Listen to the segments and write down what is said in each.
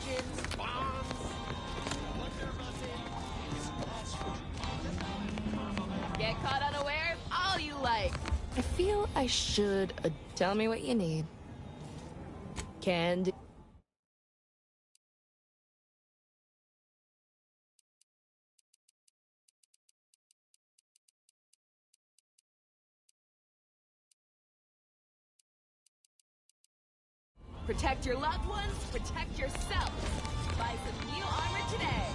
bludgeons, bombs, get caught unaware all you like. I feel I should tell me what you need. Can do. Protect your loved ones, protect yourself. Buy some new armor today.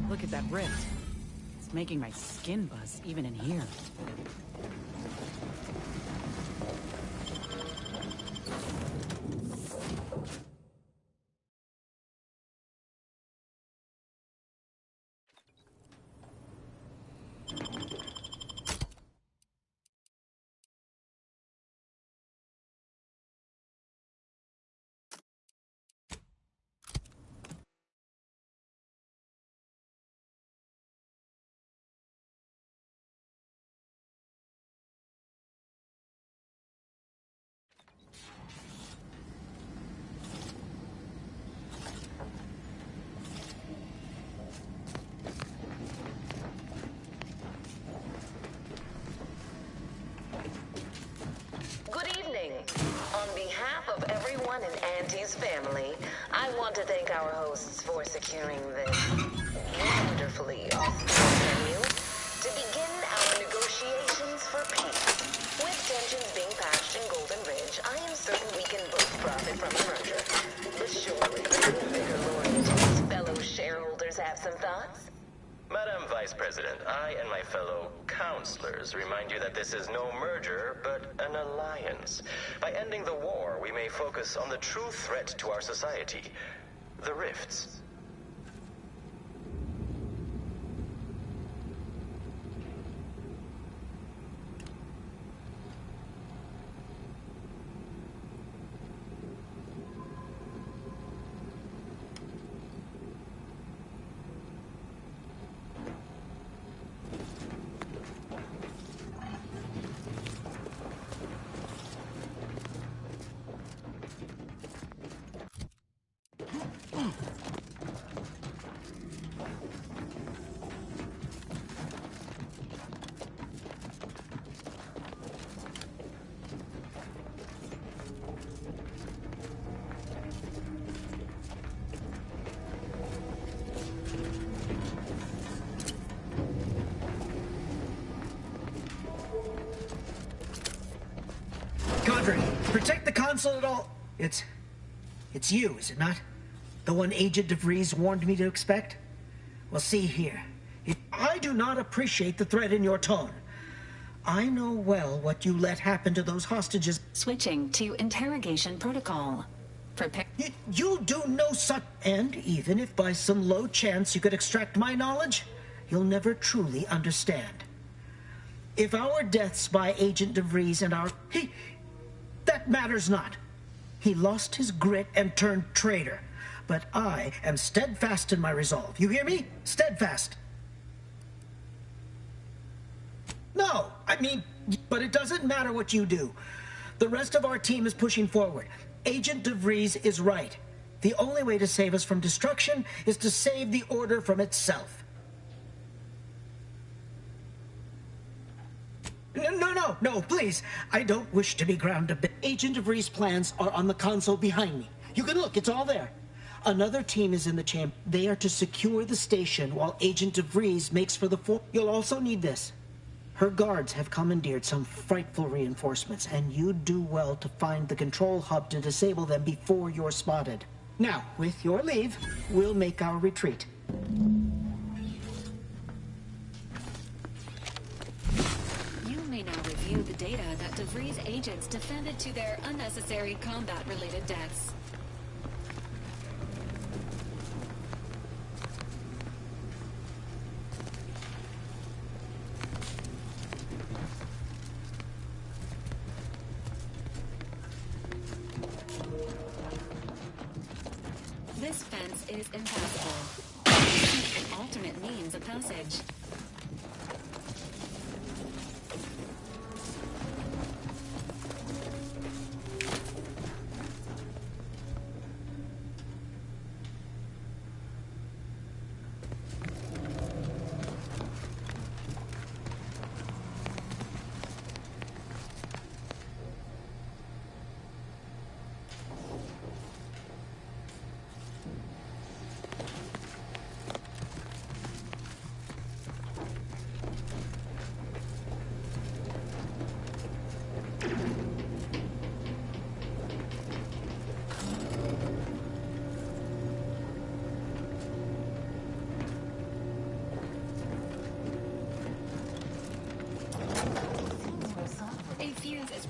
Look at that rift. It's making my skin buzz, even in here. On behalf of everyone in Auntie's family, I want to thank our hosts for securing this wonderfully auspicious venue to begin our negotiations for peace. With tensions being patched in Golden Ridge, I am certain we can both profit from the merger. But surely, bigger loyalties, fellow shareholders have some thoughts? Madam Vice President, I and my fellow counselors remind you that this is no merger, but an alliance. By ending the war, we may focus on the true threat to our society, the rifts. Protect the console at all. It's you, is it not? The one Agent DeVries warned me to expect? Well, see here. I do not appreciate the threat in your tone. I know well what you let happen to those hostages. Switching to interrogation protocol. Prepare. You do no such... And even if by some low chance you could extract my knowledge, you'll never truly understand. If our deaths by Agent DeVries and our... that matters not. He lost his grit and turned traitor. But I am steadfast in my resolve. You hear me? Steadfast. No, I mean, but it doesn't matter what you do. The rest of our team is pushing forward. Agent DeVries is right. The only way to save us from destruction is to save the Order from itself. No, please. I don't wish to be ground a bit. Agent DeVries' plans are on the console behind me. You can look, it's all there. Another team is in the chamber. They are to secure the station while Agent DeVries makes for the fort. You'll also need this. Her guards have commandeered some frightful reinforcements, and you'd do well to find the control hub to disable them before you're spotted. Now, with your leave, we'll make our retreat. You may now review the data that DeVries agents defended to their unnecessary combat-related deaths. This fence is impassable. Seek an alternate means of passage.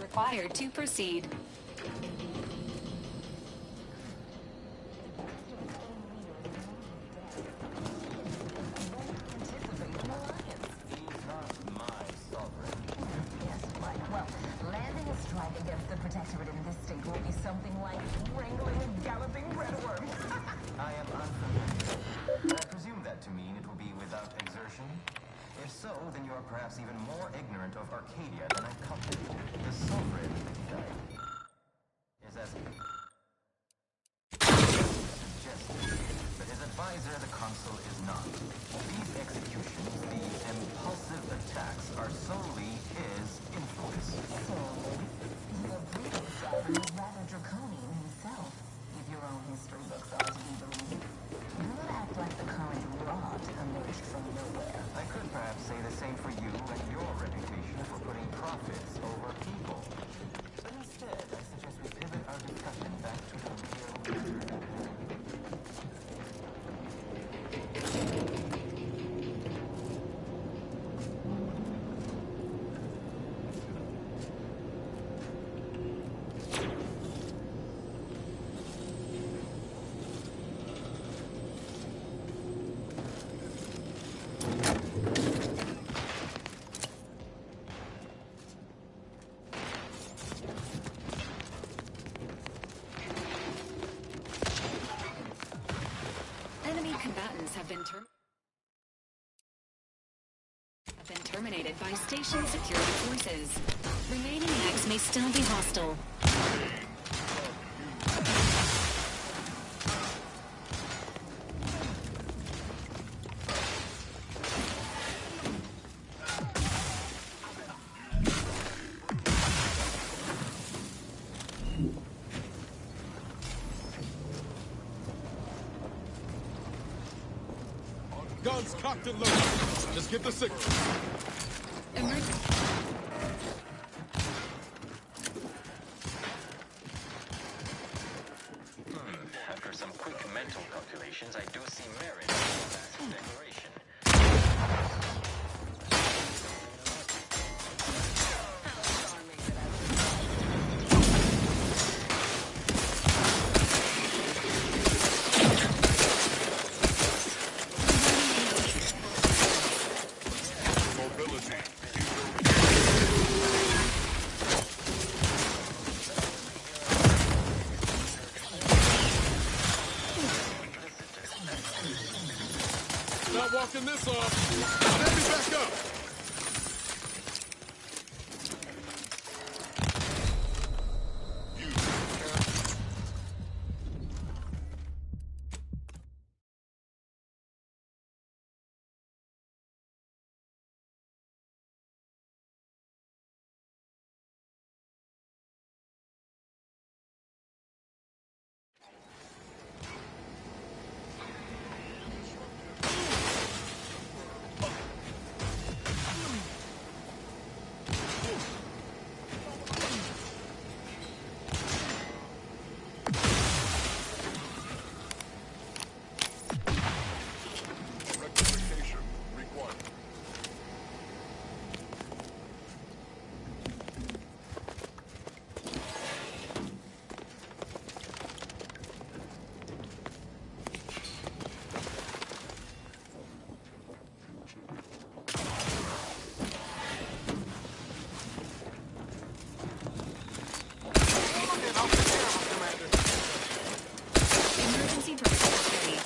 Required to proceed. Combatants have been terminated by station security forces. Remaining mechs may still be hostile. Guns cocked and loaded. Just get the signal. Not walking this off. Let me back up. Rectification required. Emergency drive ready.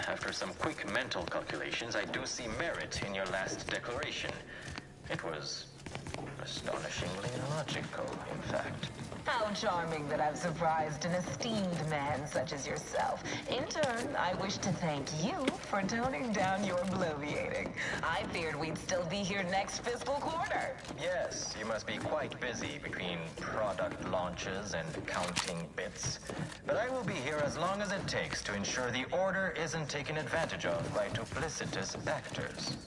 After some quick mental calculations, I do see merit in your last declaration. It was astonishingly logical, in fact. How charming that I've surprised an esteemed man such as yourself. In turn, I wish to thank you for toning down your bloviating. I feared we'd still be here next fiscal quarter. Yes, you must be quite busy between product launches and counting bits. But I will be here as long as it takes to ensure the order isn't taken advantage of by duplicitous actors.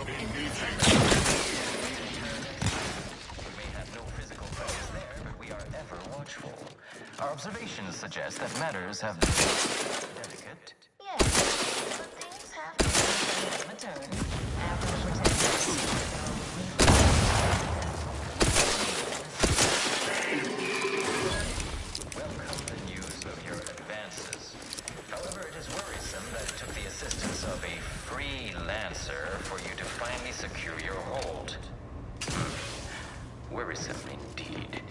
We may have no physical presence there, but we are ever watchful. Our observations suggest that matters have been delicate. Yes, but things have to be returned after the Welcome the news of your advances. However, it is worrisome that it took the assistance of a freelancer for you to finally secure your hold. Worrisome indeed.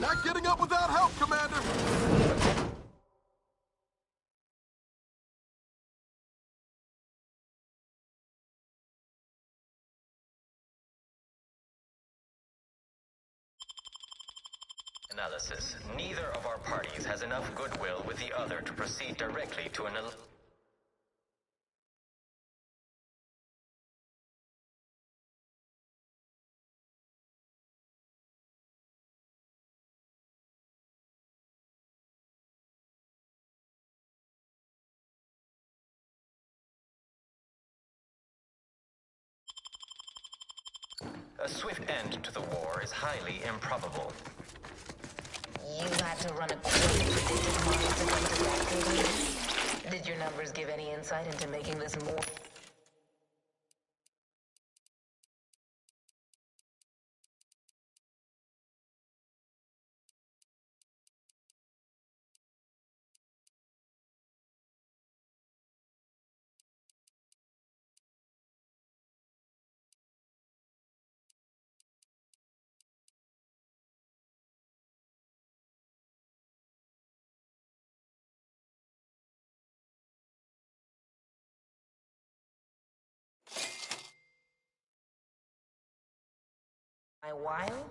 Not getting up without help, Commander! Analysis. Neither of our parties has enough goodwill with the other to proceed directly to an A swift end to the war is highly improbable. You had to run a quick predictive model to come to that conclusion? Did your numbers give any insight into making this more... My while?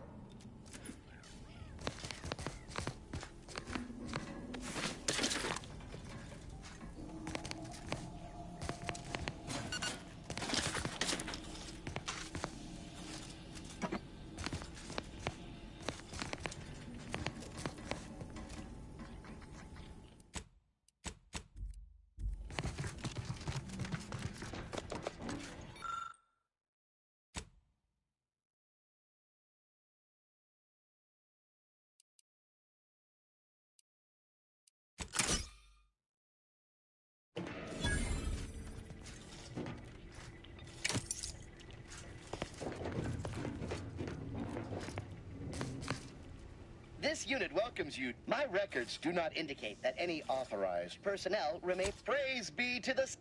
This unit welcomes you. My records do not indicate that any authorized personnel remain. Praise be to the...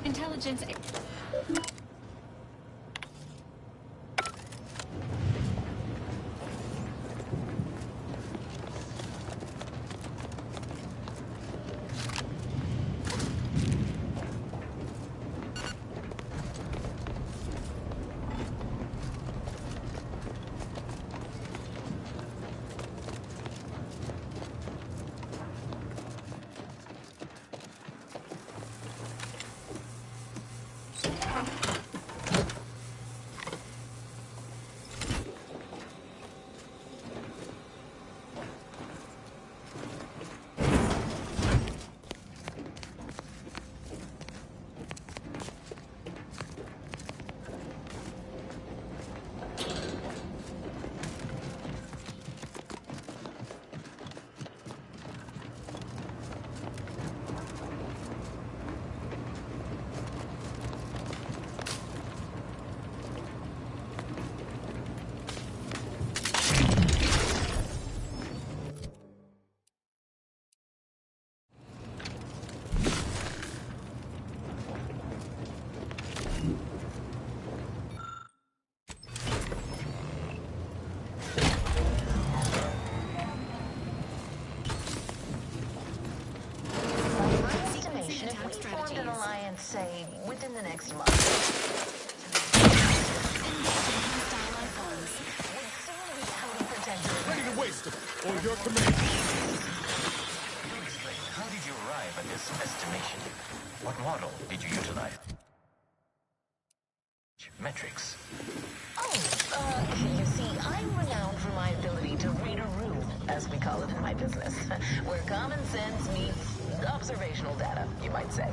Intelligence. Say, within the next month. Ready to waste them, or your command. How did you arrive at this estimation? What model did you utilize? Metrics. You see, I'm renowned for my ability to read a room, as we call it in my business, where common sense meets observational data, you might say.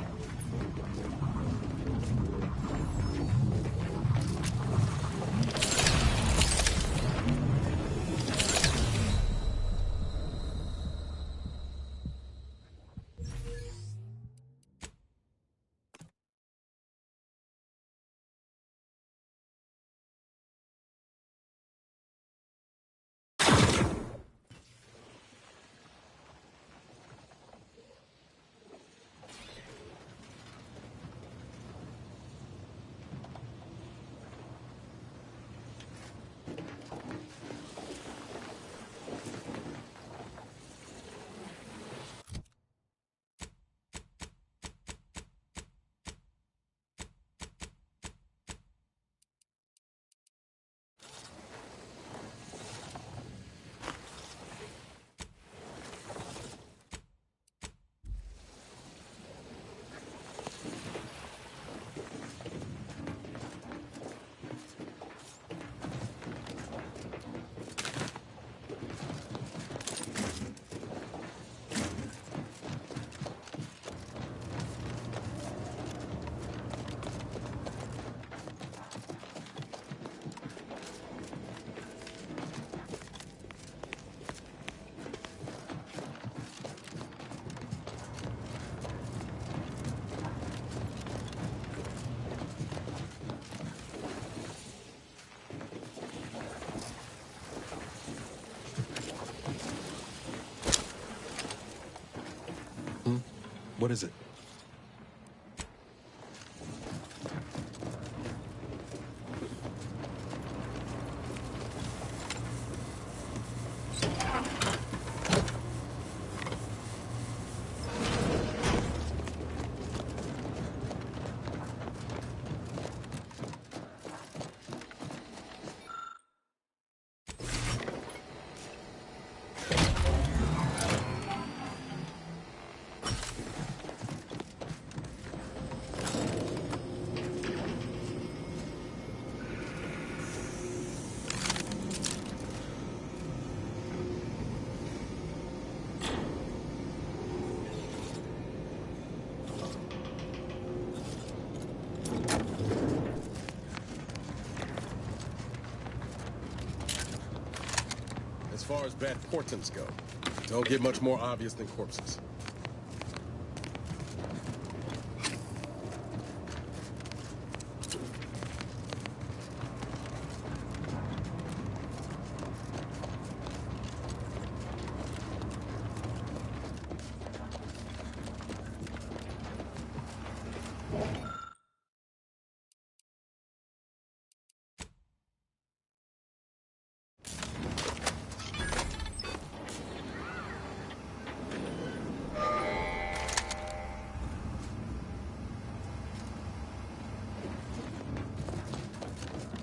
What is it? As far as bad portents go, don't get much more obvious than corpses.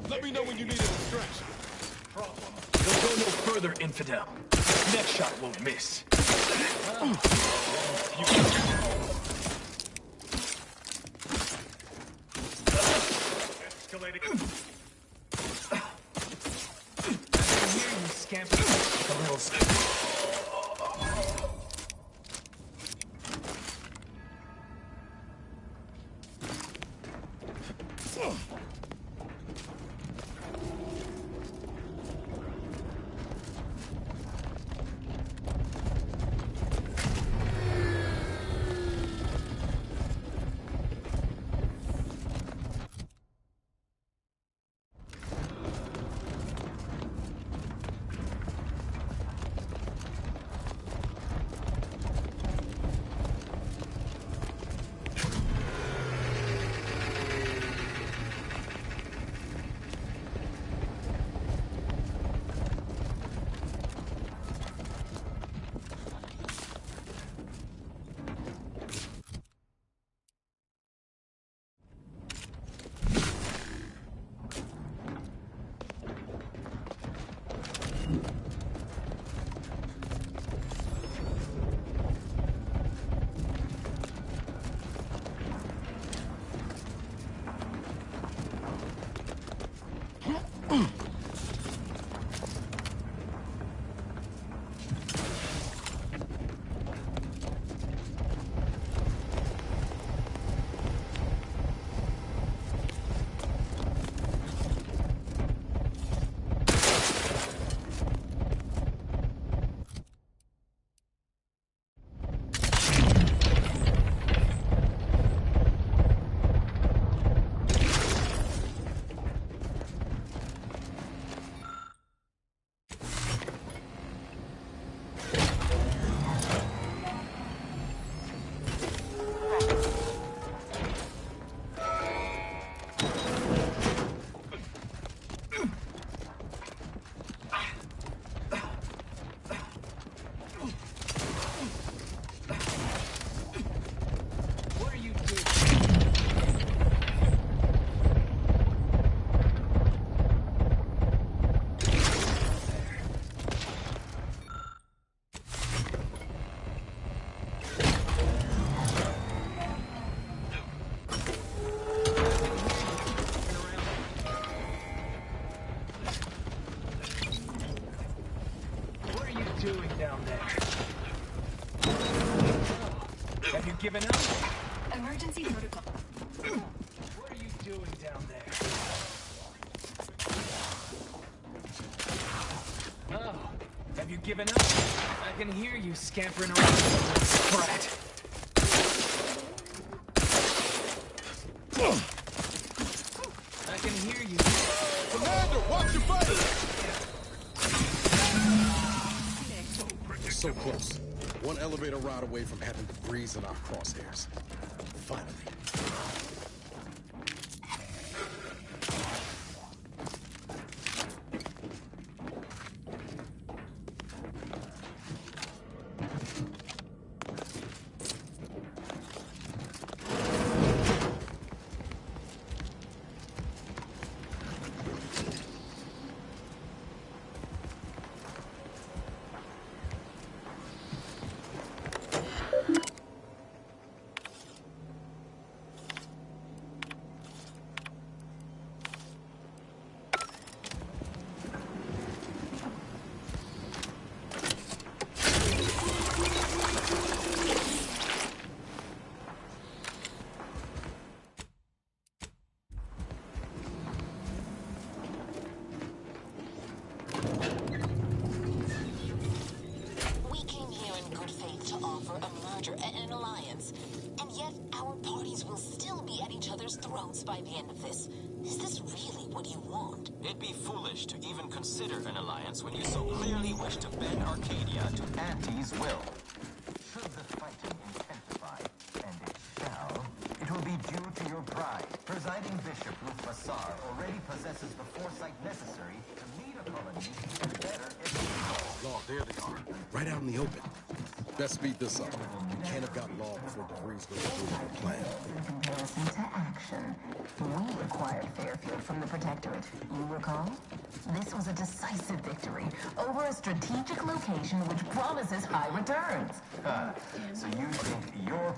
Let me know when you need a distraction. Don't go no further, infidel. Next shot won't miss. Escalating. I hear you scamper. A little down there? Oh, have you given up? Emergency protocol. What are you doing down there? Oh, have you given up? I can hear you scampering around like a sprat. I can hear you. Commander, watch your face! So close. One elevator ride away from having debris in our crosshairs. Finally. An alliance, and yet our parties will still be at each other's throats by the end of this. Is this really what you want? It'd be foolish to even consider an alliance when you so clearly wish to bend Arcadia to Auntie's will. Should the fighting intensify, and it shall, it will be due to your pride. Presiding Bishop Ruth Bassar already possesses the foresight necessary to lead a colony and better its people. Oh, there they are. Right out in the open. Best speed this up. We can't have got Law before debris goes through our plan. In comparison to action, we acquired Fairfield from the Protectorate. You recall? This was a decisive victory over a strategic location which promises high returns. So you think your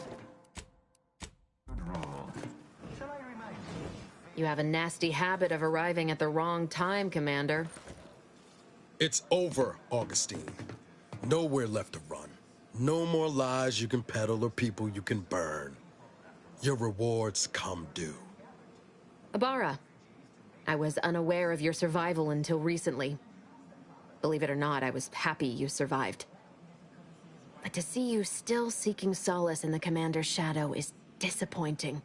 rule? Shall I remind you? You have a nasty habit of arriving at the wrong time, Commander. It's over, Augustine. Nowhere left to run. No more lies you can peddle or people you can burn. Your rewards come due. Abara, I was unaware of your survival until recently. Believe it or not, I was happy you survived. But to see you still seeking solace in the Commander's shadow is disappointing.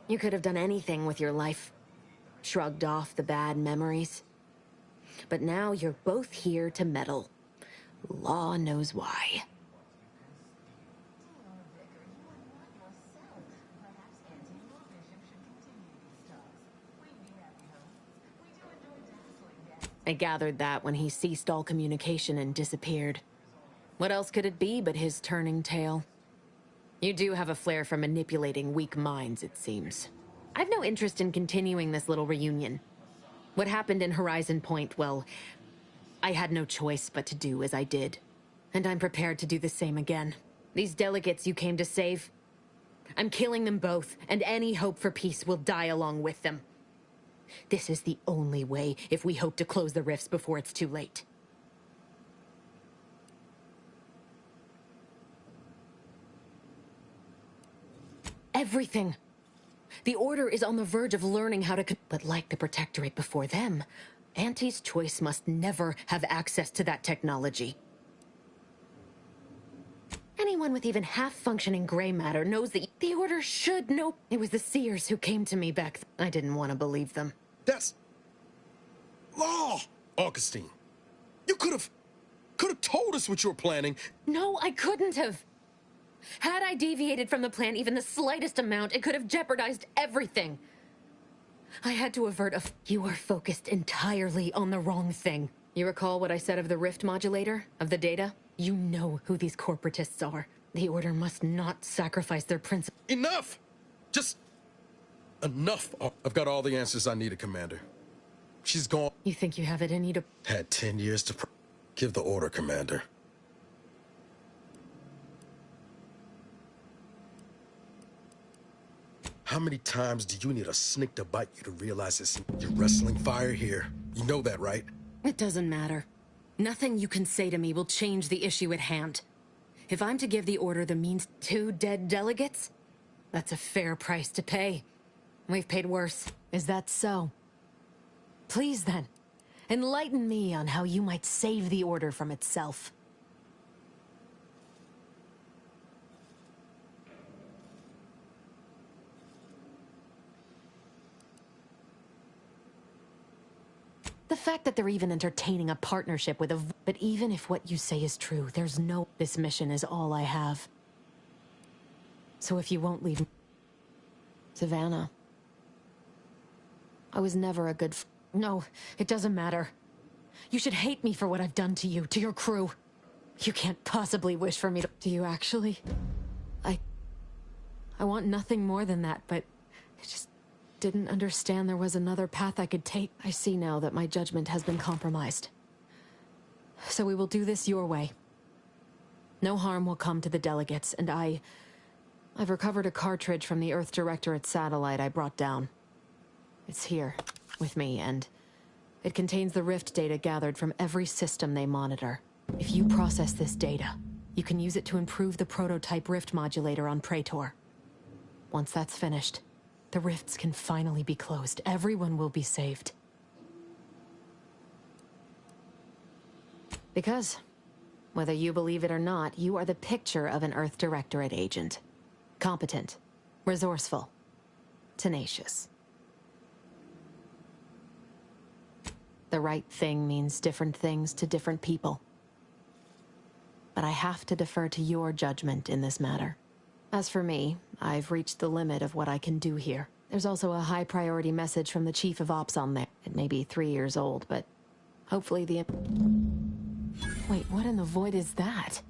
You could have done anything with your life. Shrugged off the bad memories. But now you're both here to meddle. Law knows why. I gathered that when he ceased all communication and disappeared. What else could it be but his turning tail? You do have a flair for manipulating weak minds, it seems. I've no interest in continuing this little reunion. What happened in Horizon Point, well, I had no choice but to do as I did. And I'm prepared to do the same again. These delegates you came to save, I'm killing them both, and any hope for peace will die along with them. This is the only way if we hope to close the rifts before it's too late. Everything. The Order is on the verge of learning how to but like the Protectorate before them, Auntie's Choice must never have access to that technology. Anyone with even half-functioning gray matter knows that the Order should know. It was the Seers who came to me back I didn't want to believe them. That's... Law! Augustine, you could have told us what you were planning. No, I couldn't have. Had I deviated from the plan even the slightest amount, it could have jeopardized everything. I had to avert a... You are focused entirely on the wrong thing. You recall what I said of the rift modulator, of the data? You know who these corporatists are. The Order must not sacrifice their principles. Enough! Just... enough. I've got all the answers I needed, Commander. She's gone. You think you have it in you to... Had 10 years to... Give the order, Commander. How many times do you need a snake to bite you to realize it's... You're wrestling fire here. You know that, right? It doesn't matter. Nothing you can say to me will change the issue at hand. If I'm to give the order that means 2 dead delegates, that's a fair price to pay. We've paid worse. Is that so? Please then, enlighten me on how you might save the order from itself. The fact that they're even entertaining a partnership with a... But even if what you say is true, there's no... This mission is all I have. So if you won't leave... Savannah. I was never a good... No, it doesn't matter. You should hate me for what I've done to you, to your crew. You can't possibly wish for me to... Do you actually? I want nothing more than that, but... I just... didn't understand there was another path I could take. I see now that my judgment has been compromised. So we will do this your way. No harm will come to the delegates, and I've recovered a cartridge from the Earth Directorate satellite I brought down. It's here, with me, and it contains the Rift data gathered from every system they monitor. If you process this data, you can use it to improve the prototype Rift modulator on Praetor. Once that's finished, the rifts can finally be closed. Everyone will be saved. Because, whether you believe it or not, you are the picture of an Earth Directorate agent. Competent, resourceful, tenacious. The right thing means different things to different people. But I have to defer to your judgment in this matter. As for me, I've reached the limit of what I can do here. There's also a high-priority message from the Chief of Ops on there. It may be 3 years old, but hopefully the... Wait, what in the void is that?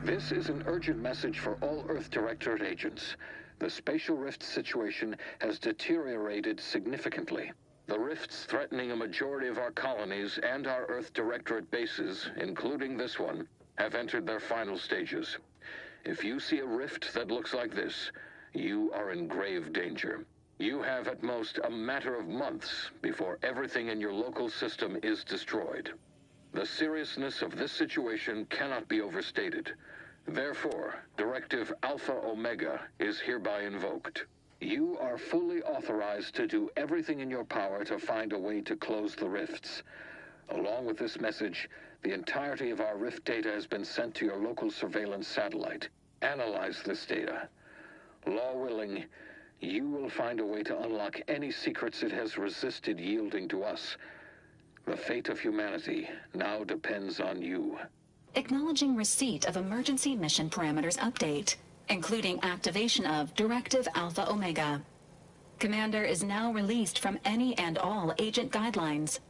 This is an urgent message for all Earth Directorate agents. The spatial rift situation has deteriorated significantly. The rifts threatening a majority of our colonies and our Earth Directorate bases, including this one, have entered their final stages. If you see a rift that looks like this, you are in grave danger. You have at most a matter of months before everything in your local system is destroyed. The seriousness of this situation cannot be overstated. Therefore, Directive Alpha Omega is hereby invoked. You are fully authorized to do everything in your power to find a way to close the rifts. Along with this message, the entirety of our Rift data has been sent to your local surveillance satellite. Analyze this data. Law willing, you will find a way to unlock any secrets it has resisted yielding to us. The fate of humanity now depends on you. Acknowledging receipt of emergency mission parameters update, including activation of Directive Alpha Omega. Commander is now released from any and all agent guidelines.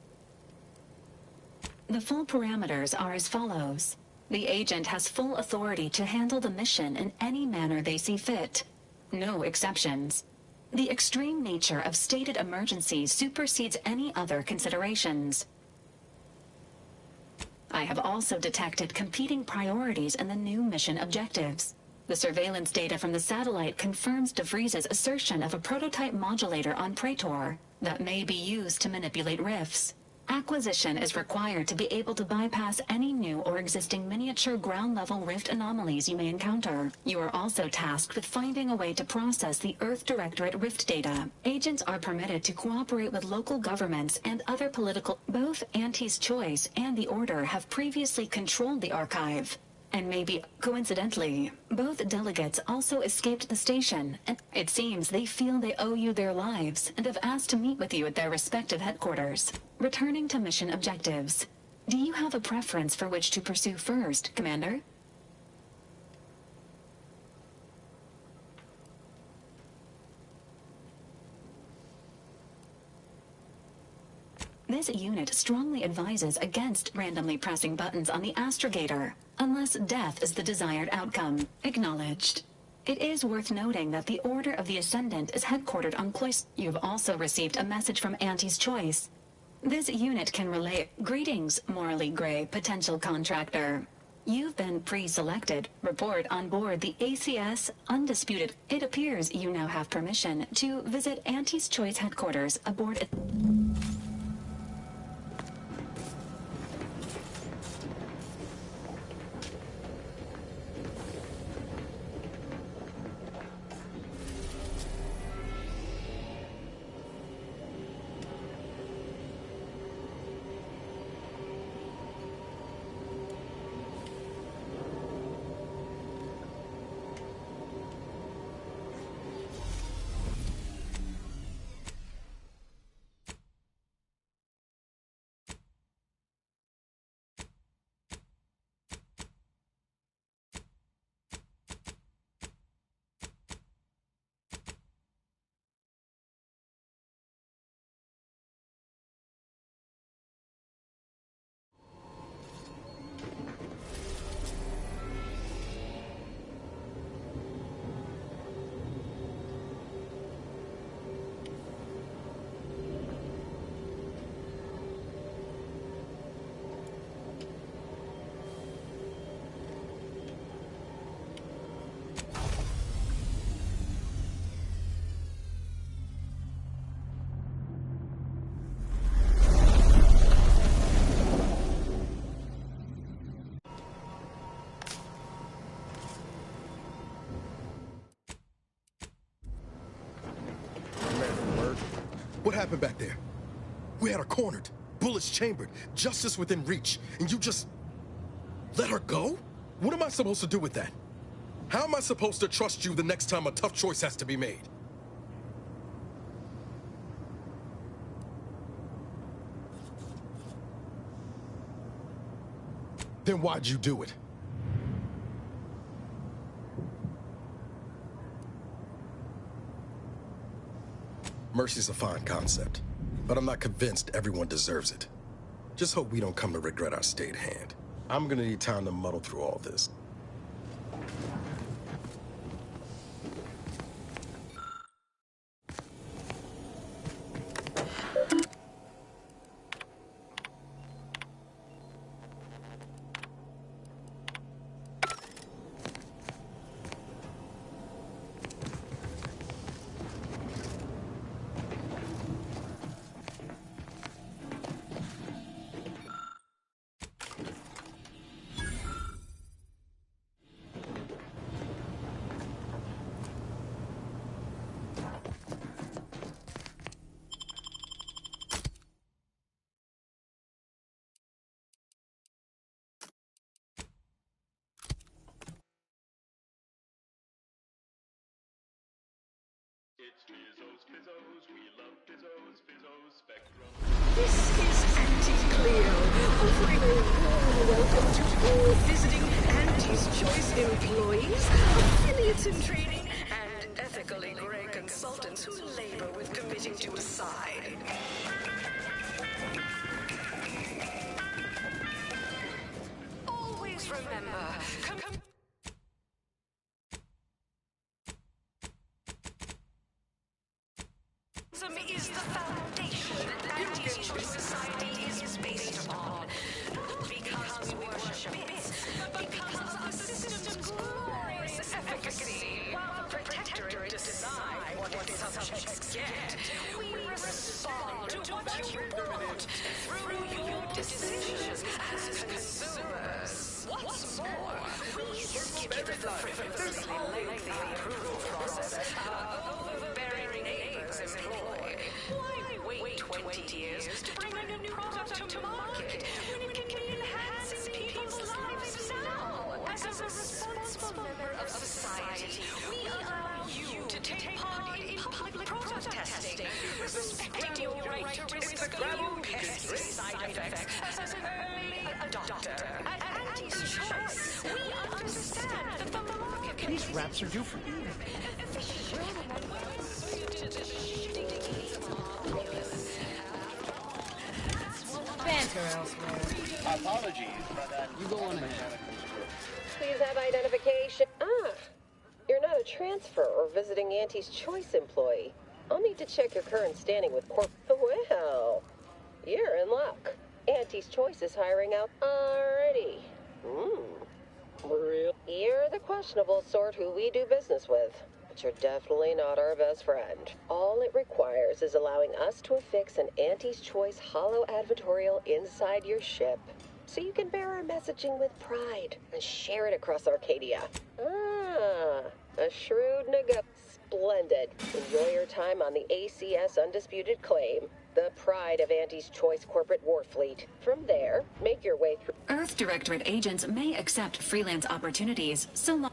The full parameters are as follows. The agent has full authority to handle the mission in any manner they see fit. No exceptions. The extreme nature of stated emergencies supersedes any other considerations. I have also detected competing priorities in the new mission objectives. The surveillance data from the satellite confirms DeVries's assertion of a prototype modulator on Praetor that may be used to manipulate rifts. Acquisition is required to be able to bypass any new or existing miniature ground-level rift anomalies you may encounter. You are also tasked with finding a way to process the Earth Directorate rift data. Agents are permitted to cooperate with local governments and other political... Both Auntie's Choice and the Order have previously controlled the archive. And maybe, coincidentally, both delegates also escaped the station, and it seems they feel they owe you their lives and have asked to meet with you at their respective headquarters. Returning to mission objectives. Do you have a preference for which to pursue first, Commander? This unit strongly advises against randomly pressing buttons on the astrogator, unless death is the desired outcome. Acknowledged. It is worth noting that the Order of the Ascendant is headquartered on Cloyster. You've also received a message from Auntie's Choice. This unit can relay... Greetings, morally gray potential contractor. You've been pre-selected. Report on board the ACS Undisputed. It appears you now have permission to visit Auntie's Choice headquarters aboard... What happened back there? We had her cornered, bullets chambered, justice within reach, and you just let her go? What am I supposed to do with that? How am I supposed to trust you the next time a tough choice has to be made? Then why'd you do it? Mercy's a fine concept, but I'm not convinced everyone deserves it. Just hope we don't come to regret our stayed hand. I'm gonna need time to muddle through all this. Fizzos, fizzos, we love fizzos, fizzos, Spectrum. This is Auntie Cleo, offering a warm welcome to all visiting Auntie's Choice employees, affiliates in training, and ethically gray consultants who labor with committing to a side. Always remember, is the foundation that Auntie's Choice Society is based upon. Not because we worship it, but because of the system's glorious efficacy. While the Protectorate decide what its subjects get, we respond to what you want through your decisions as consumers. What's more, we give you the very lengthy approval process overbearing neighbors employ. Why wait 20 years to bring a new product to market when it can be enhancing people's lives now? As a responsible member of society, we allow you to take part in public product testing, respecting your right to risk a new pesky side effects as an early adopter. At Auntie's Choice, we understand that the market can... These wraps are due for eating. Banter elsewhere. Apologies, but you go on ahead. Please have identification. You're not a transfer or visiting Auntie's Choice employee. I'll need to check your current standing with corp. Well, you're in luck. Auntie's Choice is hiring out already. Real? You're the questionable sort who we do business with. But you're definitely not our best friend. All it requires is allowing us to affix an Auntie's Choice holo advertorial inside your ship, so you can bear our messaging with pride and share it across Arcadia. A shrewd nigga. Splendid. Enjoy your time on the ACS Undisputed Claim, the pride of Auntie's Choice corporate war fleet. From there, make your way through... Earth Directorate agents may accept freelance opportunities so long...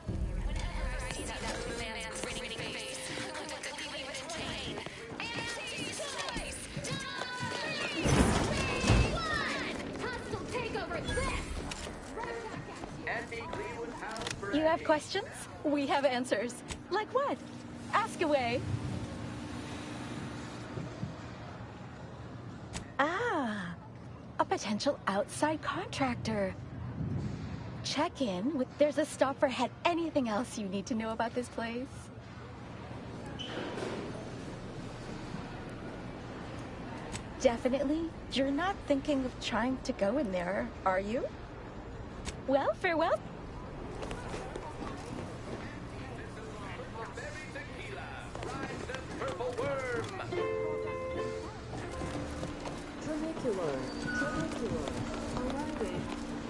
You have questions? We have answers. Like what? Ask away. A potential outside contractor. Check in with... There's a stop for head. Anything else you need to know about this place? Definitely. You're not thinking of trying to go in there, are you? Well, farewell. Trinicular. Arriving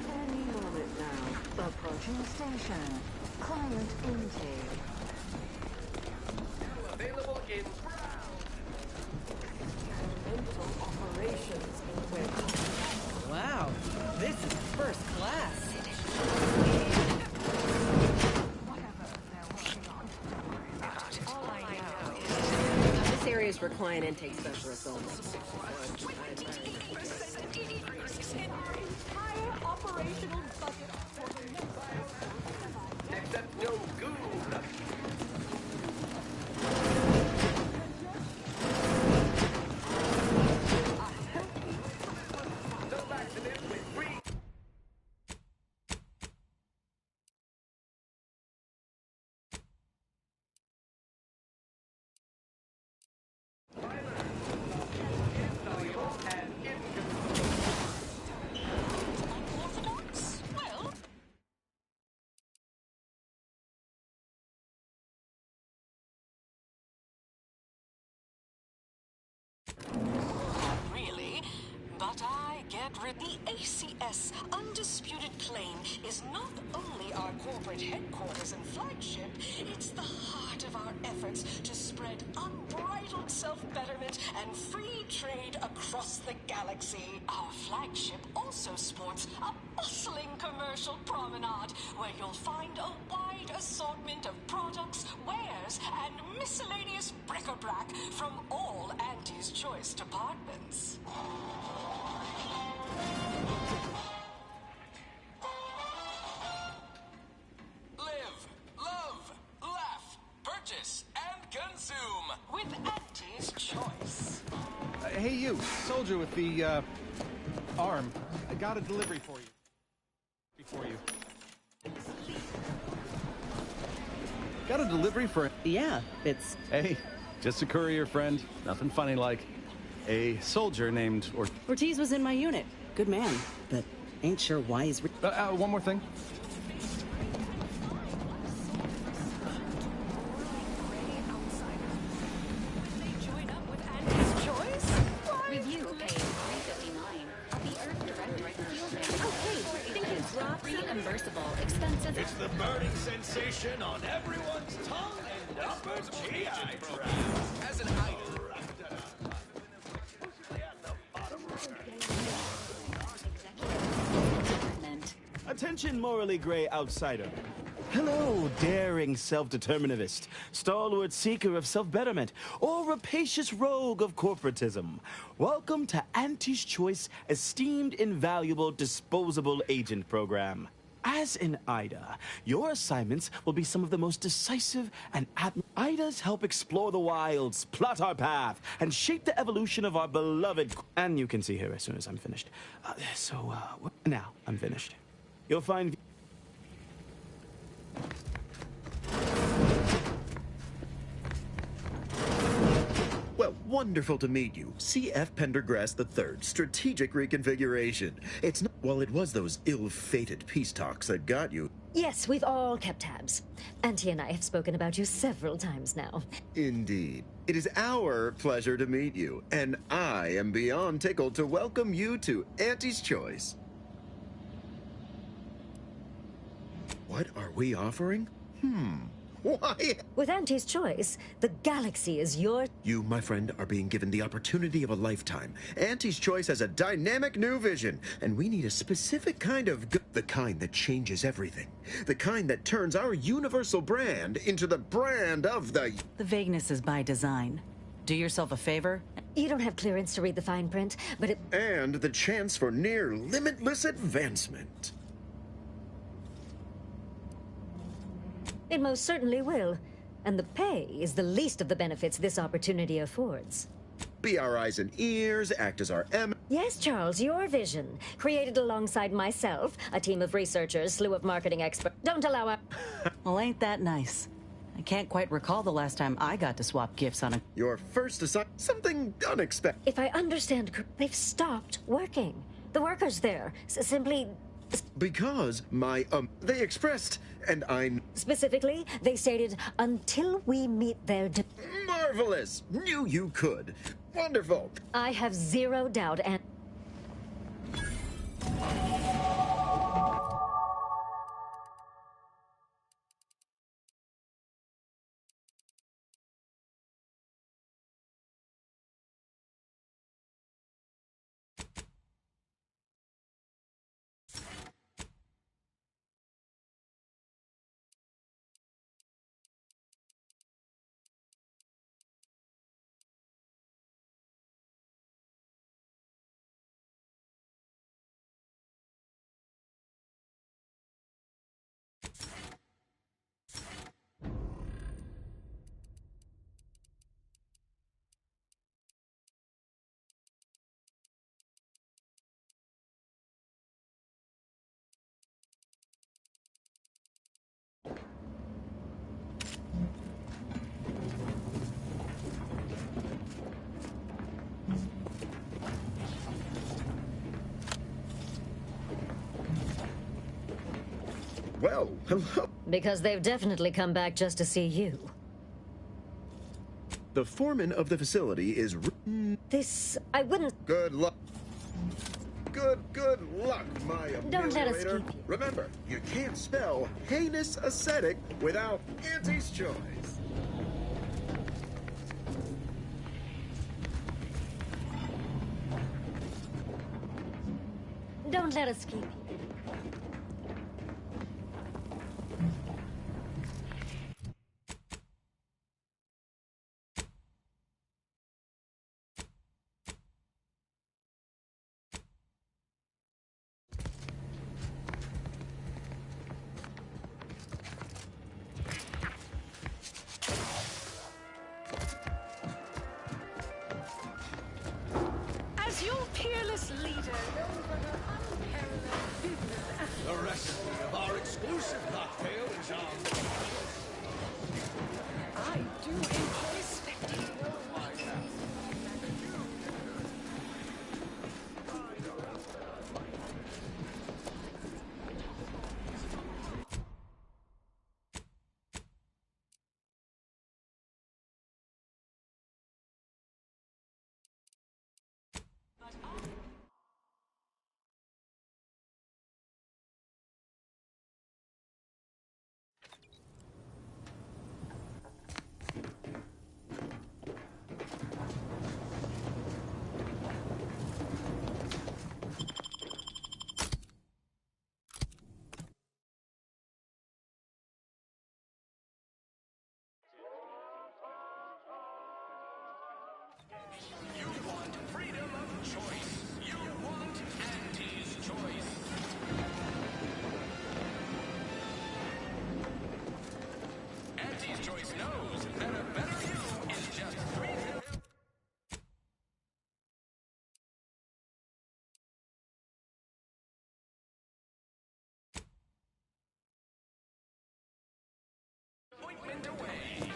any moment now. Approaching station. Client intake. Available in Mental operations equipped. Wow, this is first class. This area is for client intake specialists only. Operational budget. except no goo. Really? But I get rid. The ACS Undisputed Claim is not only our corporate headquarters and flagship, it's the heart of our efforts to spread unbridled self-betterment and free trade across the galaxy. Our flagship also sports a bustling commercial promenade where you'll find a wide assortment of products, wares, and miscellaneous bric-a-brac from all Auntie's Choice departments. Live, love, laugh, purchase, and consume with Auntie's Choice. Hey you, soldier with the, arm. I got a delivery for you. Got a delivery for... Yeah, it's... Hey, just a courier friend. Nothing funny like. A soldier named Ortiz was in my unit. Good man, but ain't sure why he's... one more thing. Review page 359 of the Earth Directorate Field Manual. Okay, think it's reimbursable, expensive. It's the burning sensation on everyone's tongue and upper GI tract. As an item. Attention, morally gray outsider. Hello, daring self-determinist, stalwart seeker of self-betterment, or rapacious rogue of corporatism. Welcome to Auntie's Choice Esteemed Invaluable Disposable Agent Program. As in IDA, your assignments will be some of the most decisive and IDAs help explore the wilds, plot our path, and shape the evolution of our beloved... And you can see her as soon as I'm finished. Now I'm finished. You'll find... Well, wonderful to meet you. C.F. Pendergrass III, Strategic Reconfiguration. It's not... Well, it was those ill-fated peace talks that got you. Yes, we've all kept tabs. Auntie and I have spoken about you several times now. Indeed. It is our pleasure to meet you, and I am beyond tickled to welcome you to Auntie's Choice. What are we offering? Why? With Auntie's Choice, the galaxy is your... You, my friend, are being given the opportunity of a lifetime. Auntie's Choice has a dynamic new vision, and we need a specific kind of... The kind that changes everything. The kind that turns our universal brand into the brand of the... The vagueness is by design. Do yourself a favor. You don't have clearance to read the fine print, but it... And the chance for near limitless advancement. It most certainly will. And the pay is the least of the benefits this opportunity affords. Be our eyes and ears, act as our Yes, Charles, your vision. Created alongside myself, a team of researchers, slew of marketing experts. Don't allow a... Well, ain't that nice? I can't quite recall the last time I got to swap gifts on a... Your first assignment, something unexpected. If I understand, they've stopped working. The workers there simply... Because they expressed, and I'm... Specifically, they stated, until we meet their... Marvelous! Knew you could. Wonderful! I have zero doubt and... Well, hello. Because they've definitely come back just to see you. The foreman of the facility is... This... I wouldn't... Good luck. good luck, my Don't let us ameliorator. keep you. Remember, you can't spell heinous ascetic without Auntie's choice. Don't let us keep you. As your peerless leader, known for her unparalleled business The recipe of our exclusive cocktail is on. I do enjoy spectacle. You want freedom of choice. You want Auntie's choice. Auntie's choice knows that a better you is just 3 appointment away.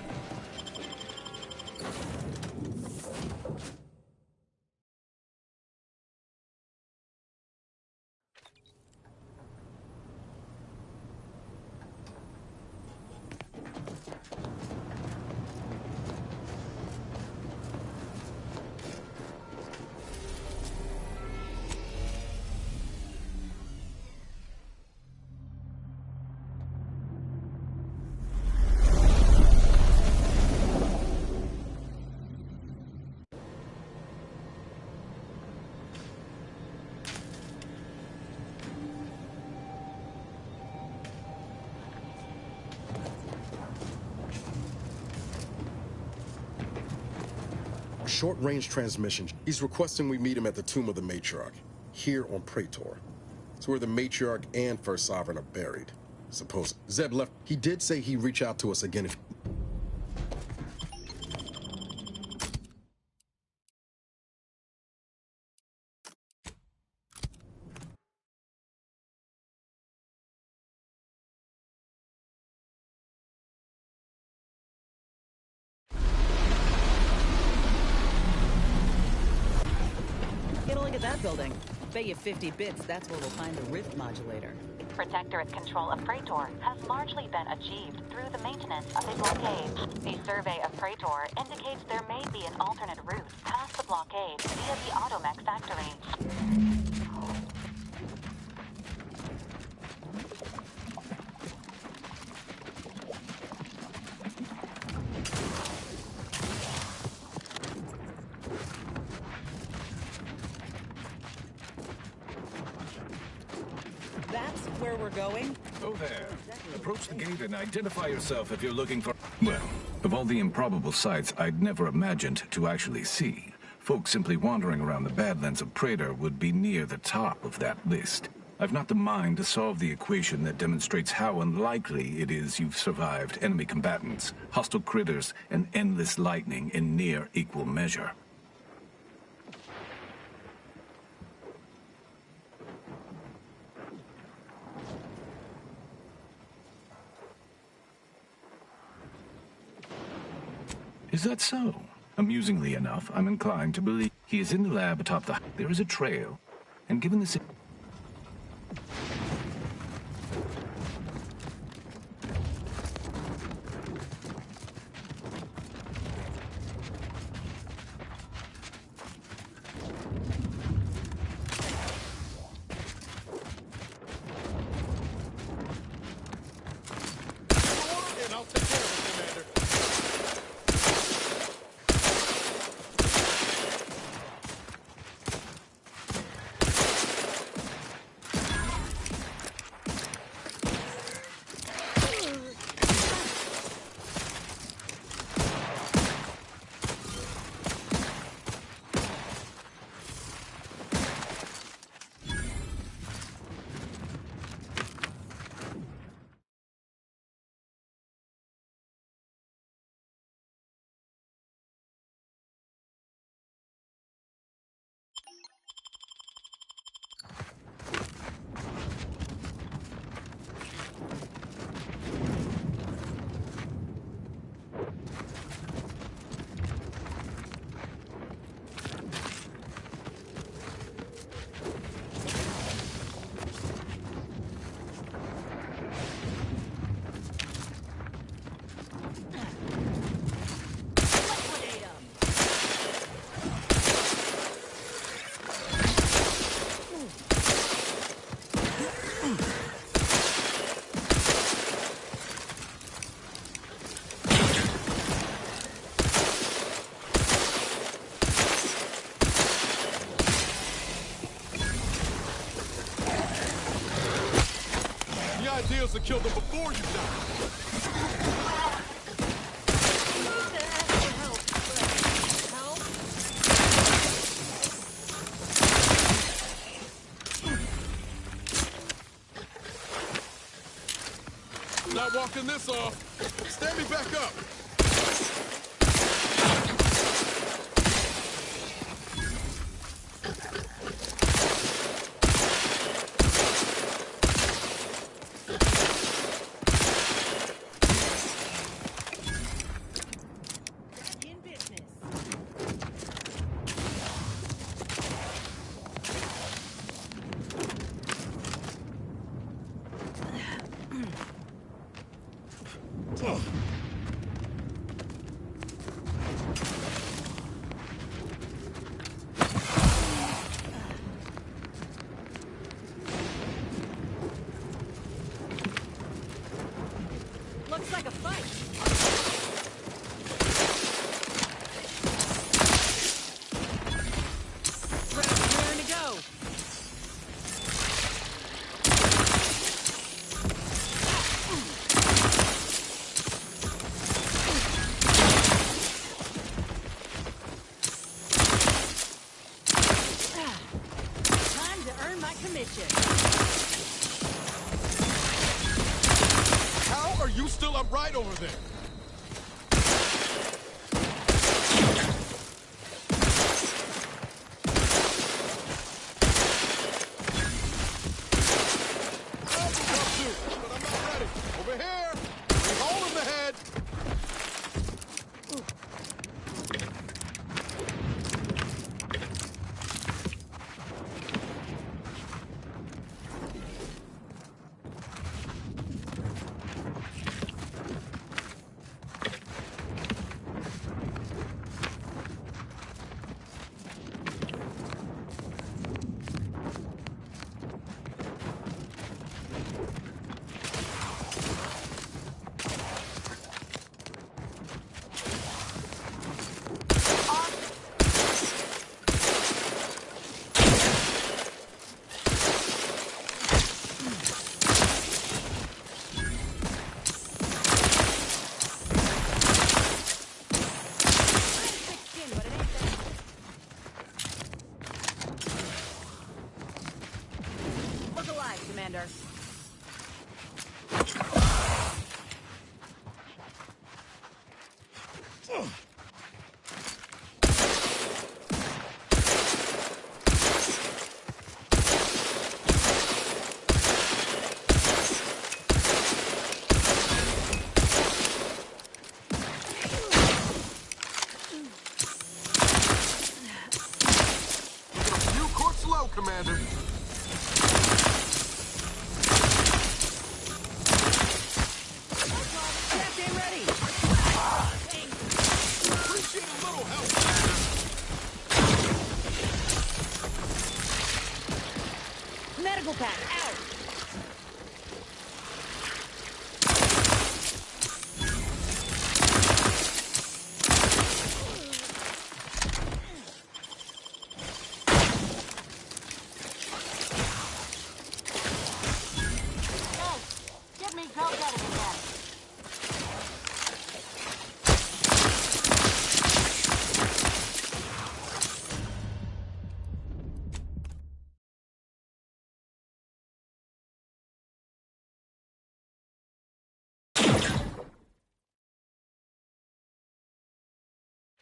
Short-range transmission. He's requesting we meet him at the Tomb of the Matriarch, here on Praetor. It's where the Matriarch and First Sovereign are buried. Suppose Zeb left. He did say he'd reach out to us again if... Get a look at that building. Bet you 50 bits that's where we'll find the rift modulator. Protectorate control of Praetor has largely been achieved through the maintenance of a blockade. A survey of Praetor indicates there may be an alternate route past the blockade via the Automech factory. That's where we're going? Oh there. Approach the gate and identify yourself if you're looking for... Well, of all the improbable sights I'd never imagined to actually see, folks simply wandering around the Badlands of Praetor would be near the top of that list. I've not the mind to solve the equation that demonstrates how unlikely it is you've survived enemy combatants, hostile critters, and endless lightning in near equal measure. Is that so? Amusingly enough, I'm inclined to believe he is in the lab atop the... There is a trail, and given the... idea is to kill them before you die. Not walking this off. Stand me back up. Looks like a fight. Raring to go. Time to earn my commission. How are you still upright over there? But I'm not ready. Over here! Big hole in the head! Look alive, Commander. You court slow, Commander. Captain ready. Appreciate a little help. Medical pack out. Get me go get it again.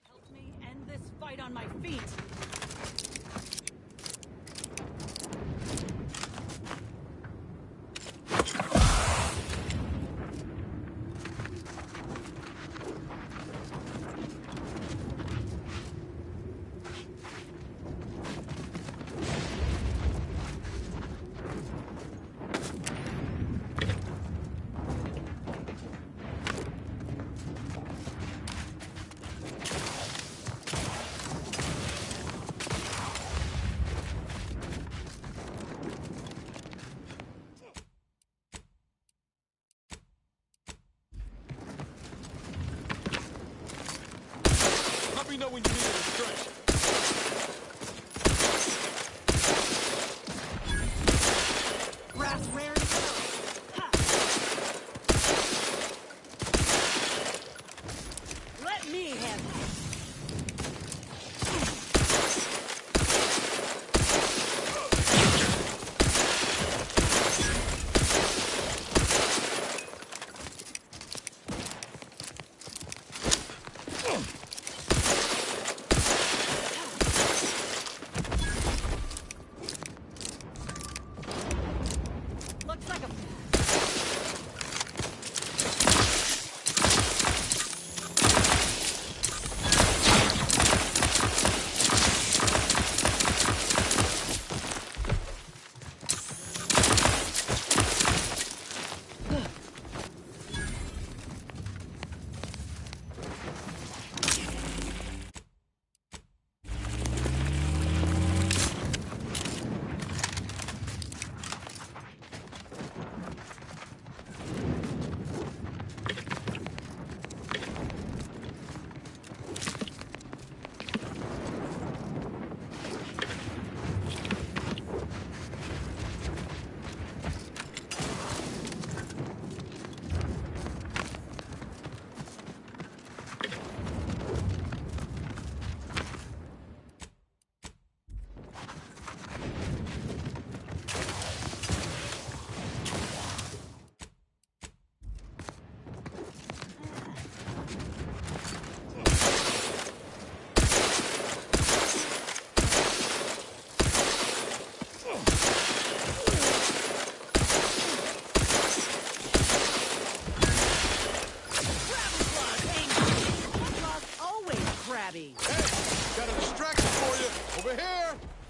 Help me end this fight on my feet. Let me know when you need a stretch. Brass raring to go. Ha!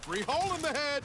Free hole in the head!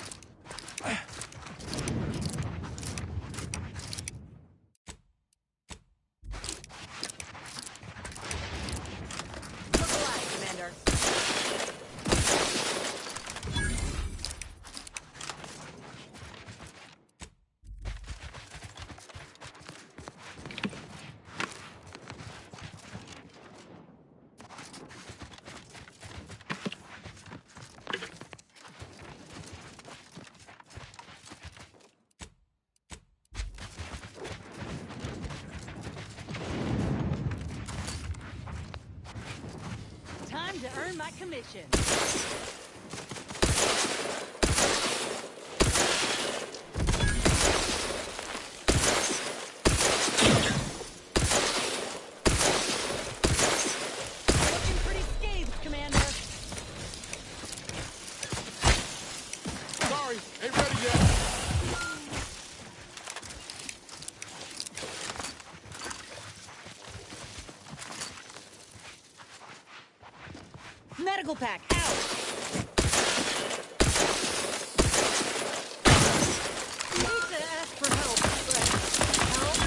Time to earn my commission. Looking pretty scathed, Commander. Sorry, ain't ready yet. Medical pack, out! Hate to ask for help, but help?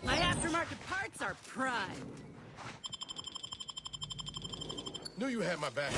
My aftermarket parts are prime. Knew you had my back.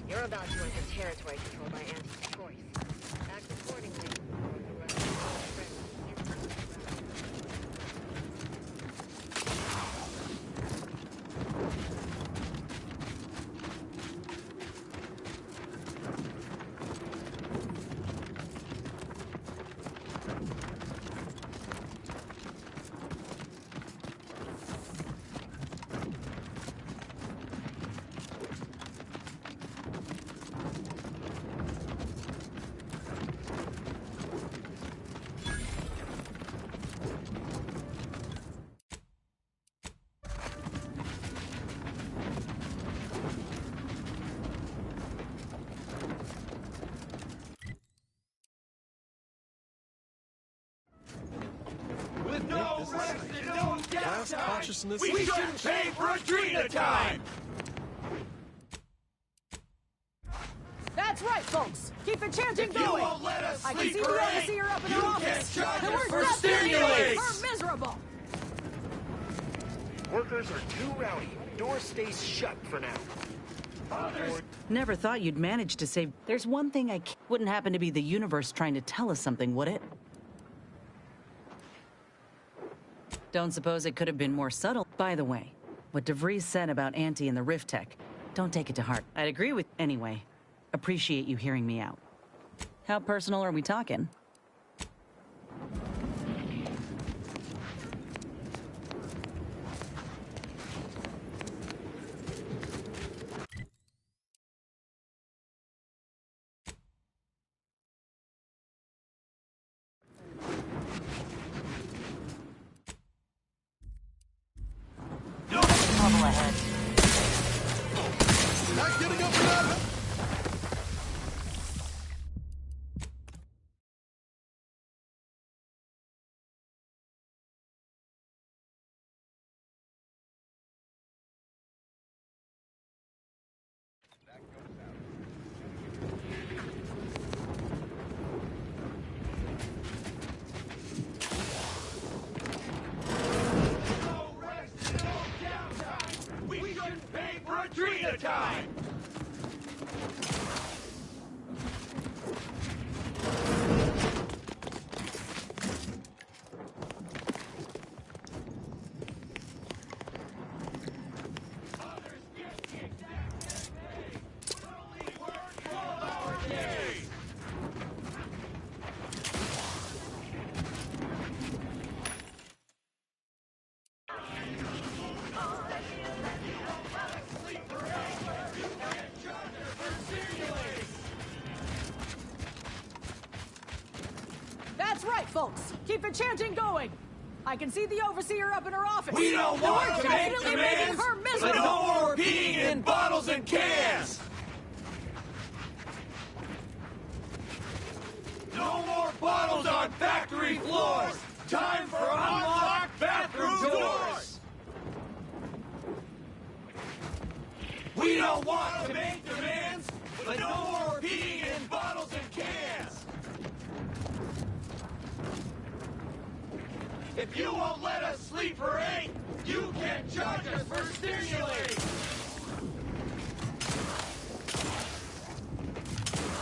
You're about to enter territory controlled by anti-choice. Act accordingly. lost consciousness. We shouldn't pay for a Trina time! That's right, folks. Keep the chanting If you going. won't let us I can sleep see the for overseer up in her you office. can't charge And us we're for not gonna make stimulates. her miserable. Workers are too rowdy. Door stays shut for now. Never thought you'd manage to save. There's one thing wouldn't happen to be the universe trying to tell us something, would it? Don't suppose it could have been more subtle. By the way, what DeVries said about Auntie and the Rift Tech, don't take it to heart. I'd agree with. Anyway, appreciate you hearing me out. How personal are we talking? Trouble ahead. Not getting up and out of it. We shouldn't pay for a Trina time! That's right, folks. Keep the chanting going. I can see the overseer up in her office. We don't And want we're to make definitely making demands, her but miserable. no more peeing in bottles and cans! No more bottles on factory floors! Time for unlocked bathroom doors! We don't want to make demands, but no more peeing in bottles and cans! If you won't let us sleep for 8, you can't charge us for stimulate!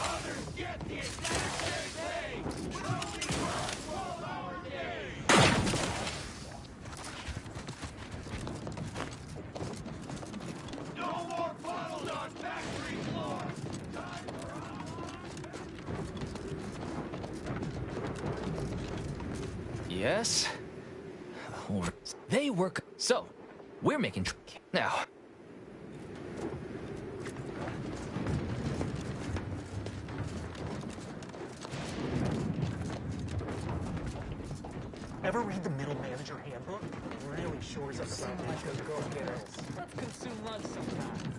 Others get the exact same pay! We only work 12-hour days! No more bottles on factory floor! Time for Yes? Or they work. So, we're making now. Ever read the Middle Manager Handbook? It really shores up some like a go-getter. Let's consume lunch sometime.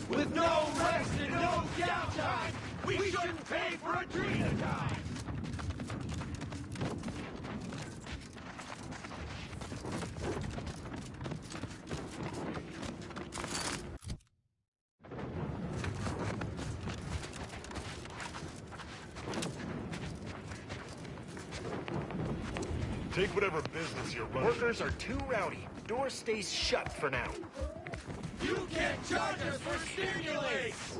With no rest and no downtime, we shouldn't pay for a Trina time! Take whatever business you're running. Workers are too rowdy. Door stays shut for now. You can't charge us for stimulates!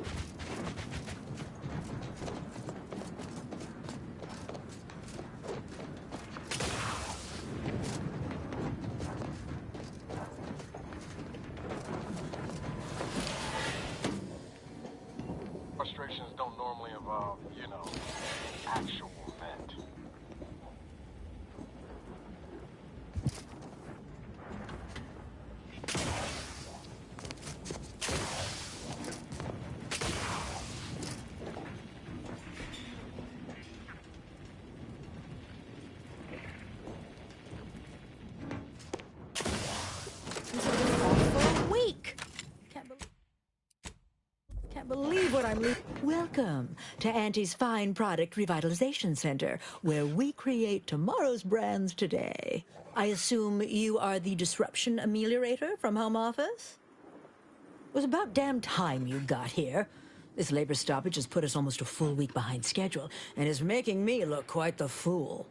Frustrations don't normally involve, you know, actual vent. believe what I'm Welcome to Auntie's Fine Product Revitalization Center, where we create tomorrow's brands today. I assume you are the disruption ameliorator from home office? It was about damn time you got here. This labor stoppage has put us almost a full week behind schedule, and is making me look quite the fool.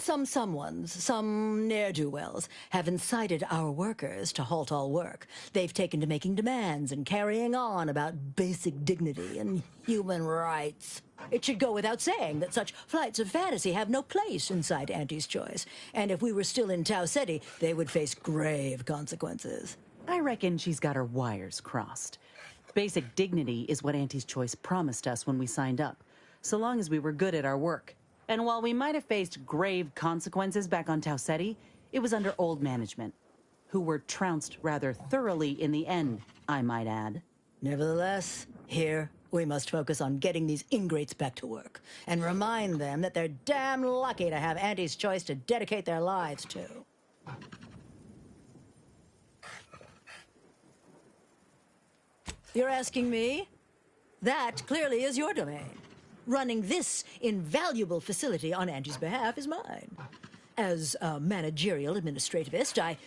Some ne'er-do-wells, have incited our workers to halt all work. They've taken to making demands and carrying on about basic dignity and human rights. It should go without saying that such flights of fantasy have no place inside Auntie's Choice. And if we were still in Tau Ceti, they would face grave consequences. I reckon she's got her wires crossed. Basic dignity is what Auntie's Choice promised us when we signed up, so long as we were good at our work. And while we might have faced grave consequences back on Tau Ceti, it was under old management, who were trounced rather thoroughly in the end, I might add. Nevertheless, here, we must focus on getting these ingrates back to work, and remind them that they're damn lucky to have Auntie's Choice to dedicate their lives to. You're asking me? That clearly is your domain. Running this invaluable facility on Auntie's behalf is mine. As a managerial administrativist,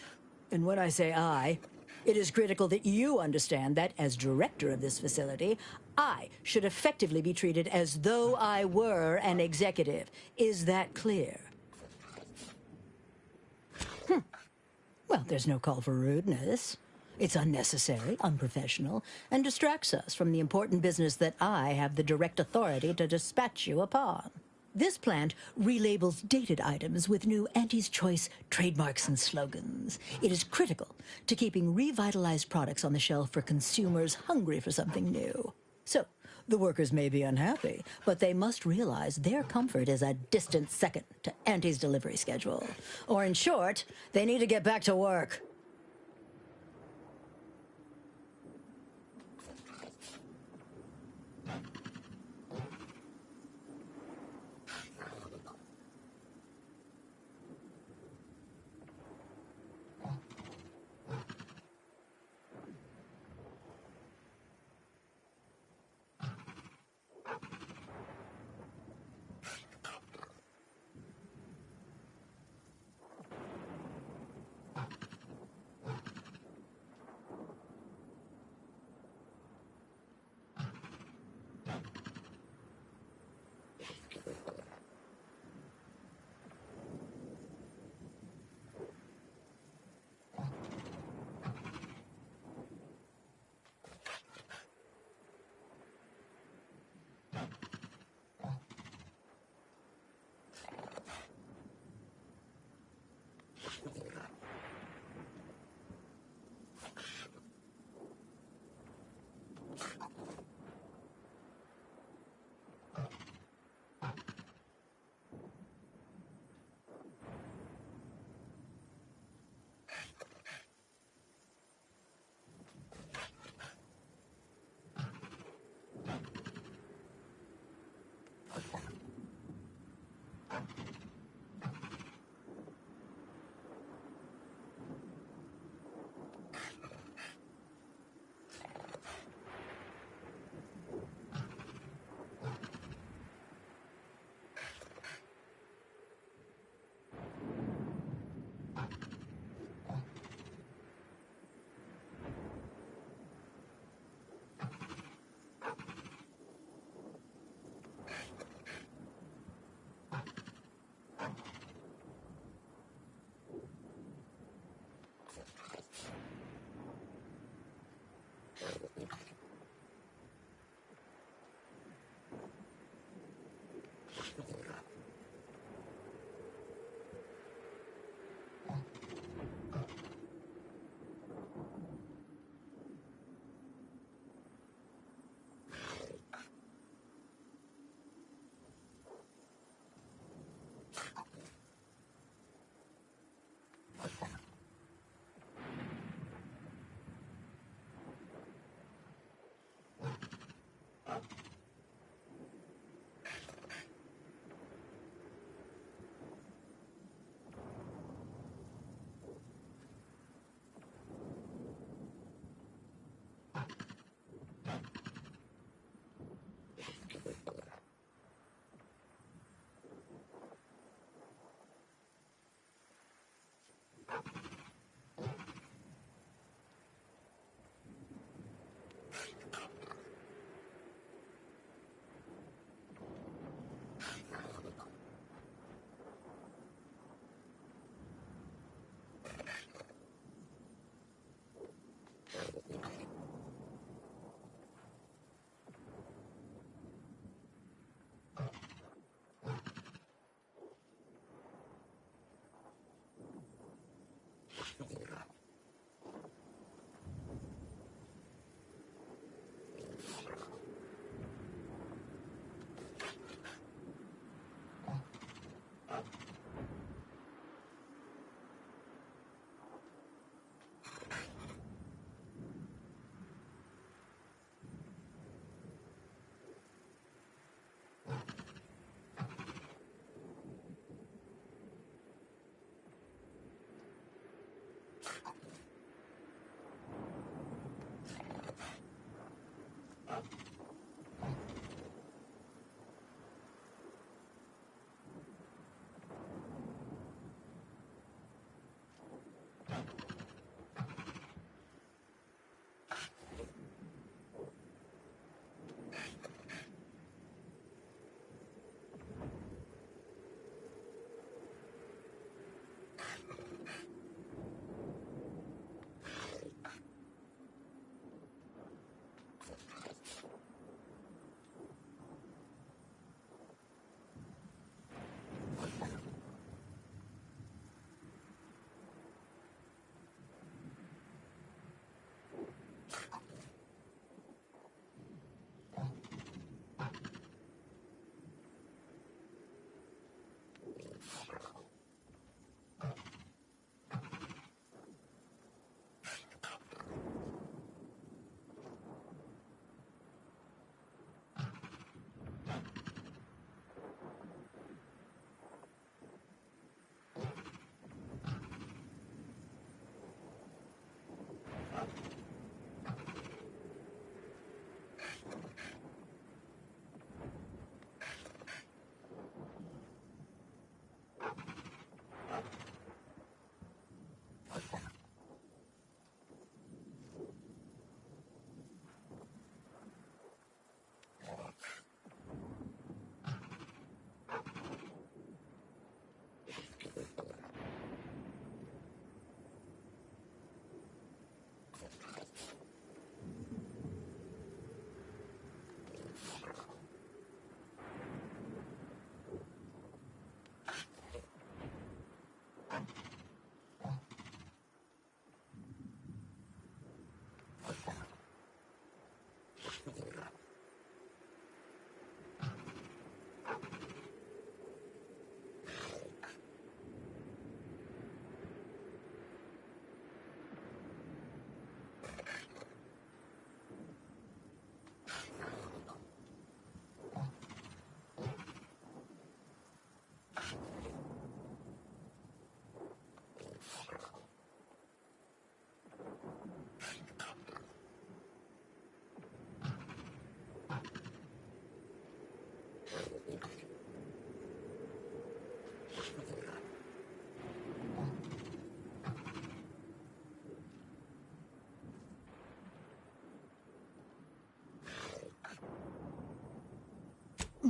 and when I say I, it is critical that you understand that as director of this facility, I should effectively be treated as though I were an executive. Is that clear? Well, there's no call for rudeness. It's unnecessary, unprofessional, and distracts us from the important business that I have the direct authority to dispatch you upon. This plant relabels dated items with new Auntie's Choice trademarks and slogans. It is critical to keeping revitalized products on the shelf for consumers hungry for something new. So, the workers may be unhappy, but they must realize their comfort is a distant second to Auntie's delivery schedule. Or in short, they need to get back to work.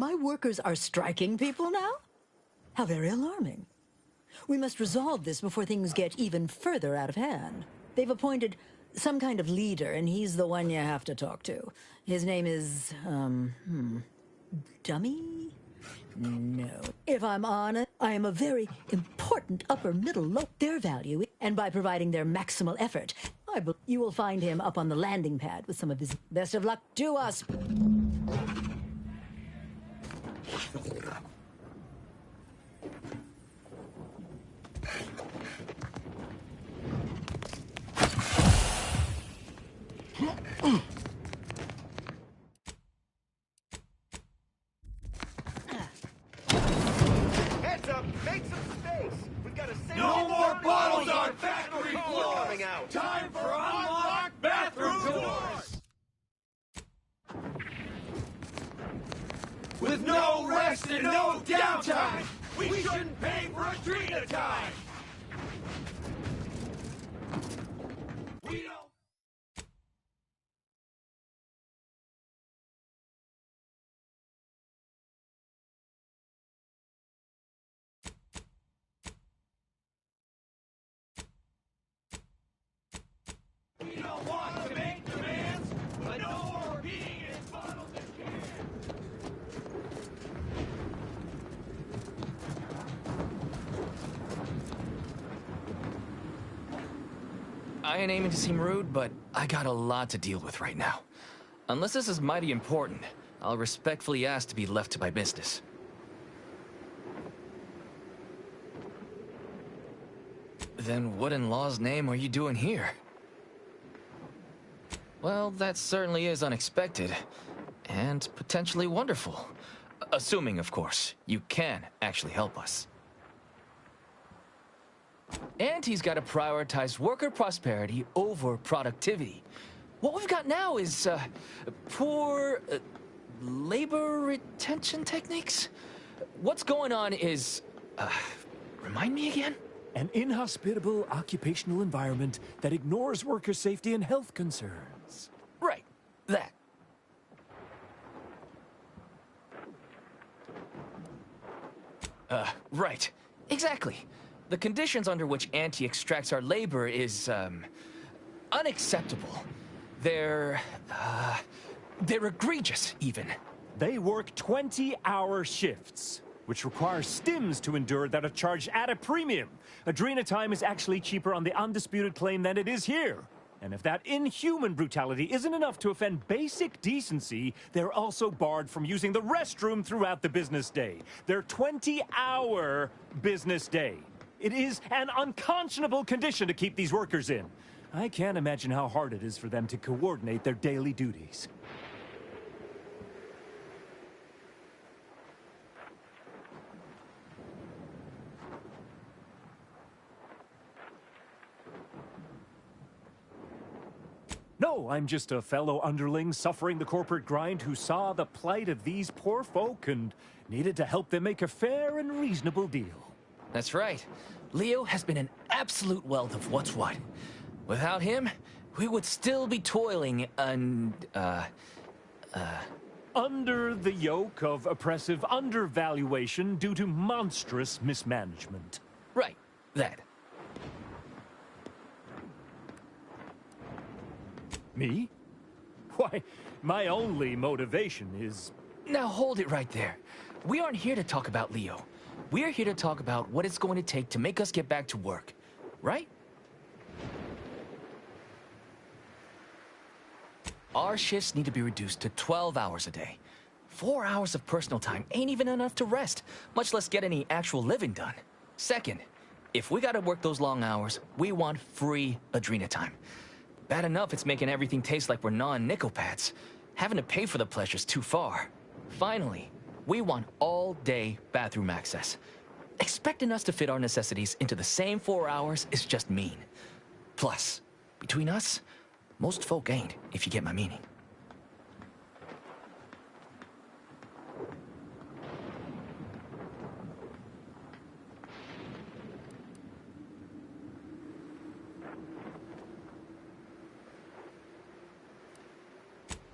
My workers are striking people now? How very alarming. We must resolve this before things get even further out of hand. They've appointed some kind of leader, and he's the one you have to talk to. His name is, Dummy? No. If I'm honest, I am a very important upper middle low their value, and by providing their maximal effort, you will find him up on the landing pad with some of his best of luck to us. Heads up! Make some space! We've got a No more bottles on factory floor! Coming out! Time for unlocked bathroom doors! With no rest and no downtime, we shouldn't pay for Adrena time! We don't... We don't want to make demands, but no more repeating in bottles and cans. I ain't aiming to seem rude, but I got a lot to deal with right now. Unless this is mighty important, I'll respectfully ask to be left to my business. Then what in law's name are you doing here? Well, that certainly is unexpected, and potentially wonderful. Assuming, of course, you can actually help us. And he's got to prioritize worker prosperity over productivity. What we've got now is, poor, labor retention techniques? What's going on is, remind me again? An inhospitable occupational environment that ignores worker safety and health concerns. Right, that. Right. Exactly. The conditions under which Auntie extracts our labor is, unacceptable. They're egregious, even. They work 20-hour shifts, which requires stims to endure that are charged at a premium. Adrena time is actually cheaper on the undisputed claim than it is here. And if that inhuman brutality isn't enough to offend basic decency, they're also barred from using the restroom throughout the business day. Their 20-hour business day. It is an unconscionable condition to keep these workers in. I can't imagine how hard it is for them to coordinate their daily duties. No, I'm just a fellow underling suffering the corporate grind who saw the plight of these poor folk and needed to help them make a fair and reasonable deal. That's right. Leo has been an absolute wealth of what's what. Without him, we would still be toiling under the yoke of oppressive undervaluation due to monstrous mismanagement. Right, that. Me? Why, my only motivation is... Now hold it right there. We aren't here to talk about Leo. We're here to talk about what it's going to take to make us get back to work. Right? Our shifts need to be reduced to 12 hours a day. 4 hours of personal time ain't even enough to rest, much less get any actual living done. Second, if we gotta work those long hours, we want free Adrena time. Bad enough it's making everything taste like we're gnawing nickel pads. Having to pay for the pleasure's too far. Finally, we want all-day bathroom access. Expecting us to fit our necessities into the same 4 hours is just mean. Plus, between us, most folk ain't, if you get my meaning.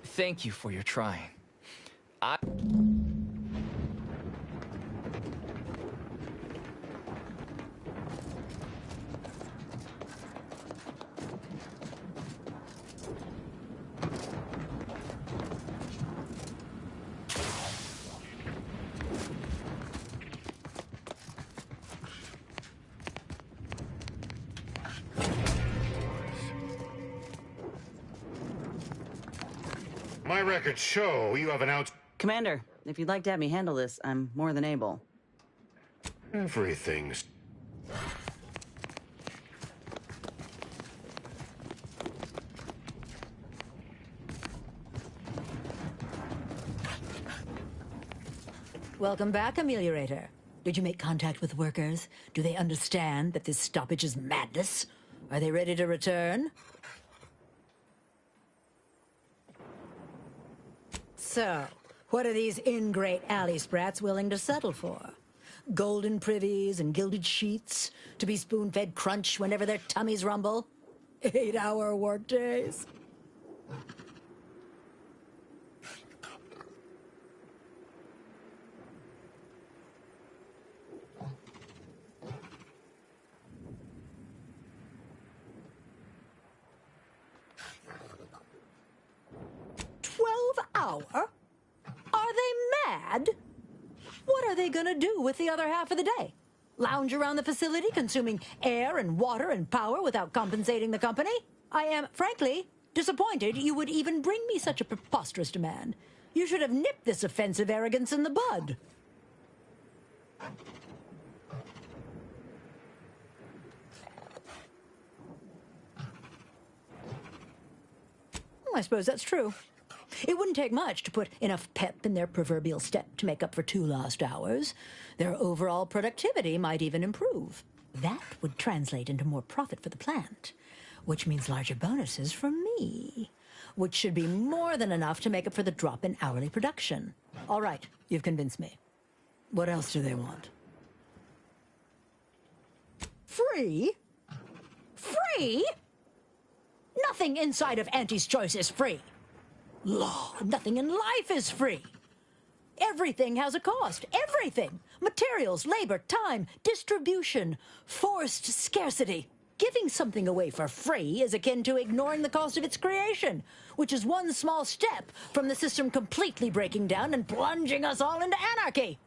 Thank you for your trying. My records show you have an out... Commander, if you'd like to have me handle this, I'm more than able. Everything's... Welcome back, Ameliorator. Did you make contact with workers? Do they understand that this stoppage is madness? Are they ready to return? So, what are these ingrate alley sprats willing to settle for? Golden privies and gilded sheets to be spoon-fed crunch whenever their tummies rumble? 8-hour workdays? 12 hour? Are they mad? What are they gonna do with the other half of the day? Lounge around the facility consuming air and water and power without compensating the company? I am, frankly, disappointed you would even bring me such a preposterous demand. You should have nipped this offensive arrogance in the bud. I suppose that's true. It wouldn't take much to put enough pep in their proverbial step to make up for 2 lost hours. Their overall productivity might even improve. That would translate into more profit for the plant, which means larger bonuses for me, which should be more than enough to make up for the drop in hourly production. All right, you've convinced me. What else do they want? Free? Free? Nothing inside of Auntie's Choice is free. Law, nothing in life is free. Everything has a cost. Everything. Materials, labor, time, distribution, forced scarcity. Giving something away for free is akin to ignoring the cost of its creation, which is one small step from the system completely breaking down and plunging us all into anarchy.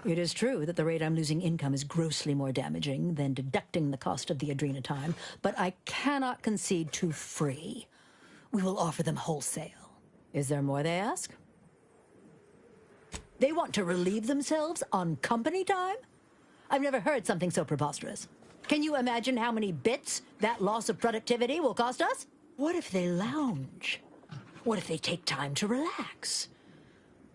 It is true that the rate I'm losing income is grossly more damaging than deducting the cost of the Adrenatime, but I cannot concede to free. We will offer them wholesale. Is there more they ask? They want to relieve themselves on company time? I've never heard something so preposterous. Can you imagine how many bits that loss of productivity will cost us? What if they lounge? What if they take time to relax?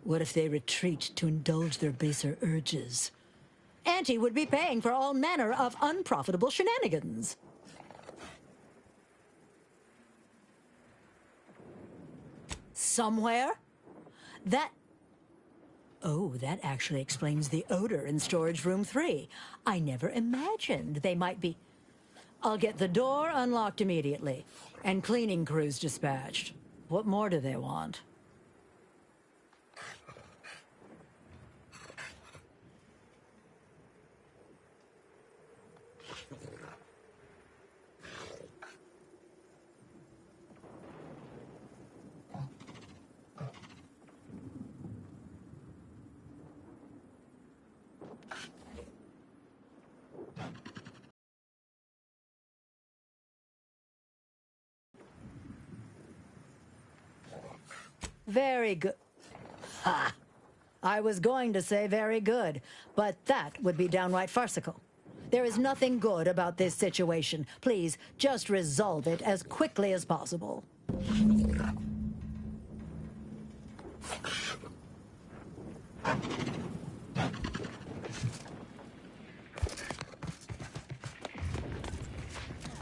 What if they retreat to indulge their baser urges? Auntie would be paying for all manner of unprofitable shenanigans. Somewhere? Oh, that actually explains the odor in storage room 3. I never imagined they might be... I'll get the door unlocked immediately, and cleaning crews dispatched. What more do they want? Very good. Ha! I was going to say very good, but that would be downright farcical. There is nothing good about this situation. Please, just resolve it as quickly as possible.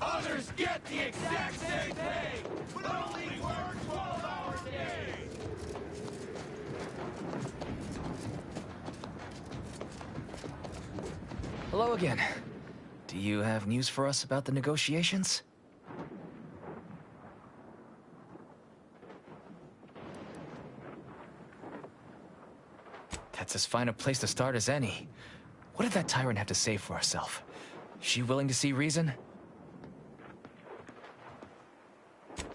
Others get the exact same pay, but only work 12 hours a day. Hello again. Do you have news for us about the negotiations? That's as fine a place to start as any. What did that tyrant have to say for herself? Is she willing to see reason?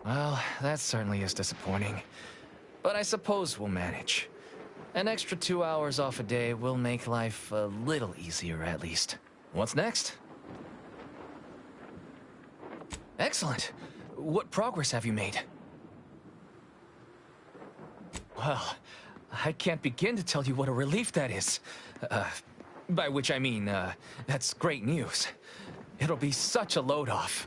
Well, that certainly is disappointing. But I suppose we'll manage. An extra 2 hours off a day will make life a little easier, at least. What's next? Excellent. What progress have you made? Well, I can't begin to tell you what a relief that is. By which I mean, that's great news. It'll be such a load off.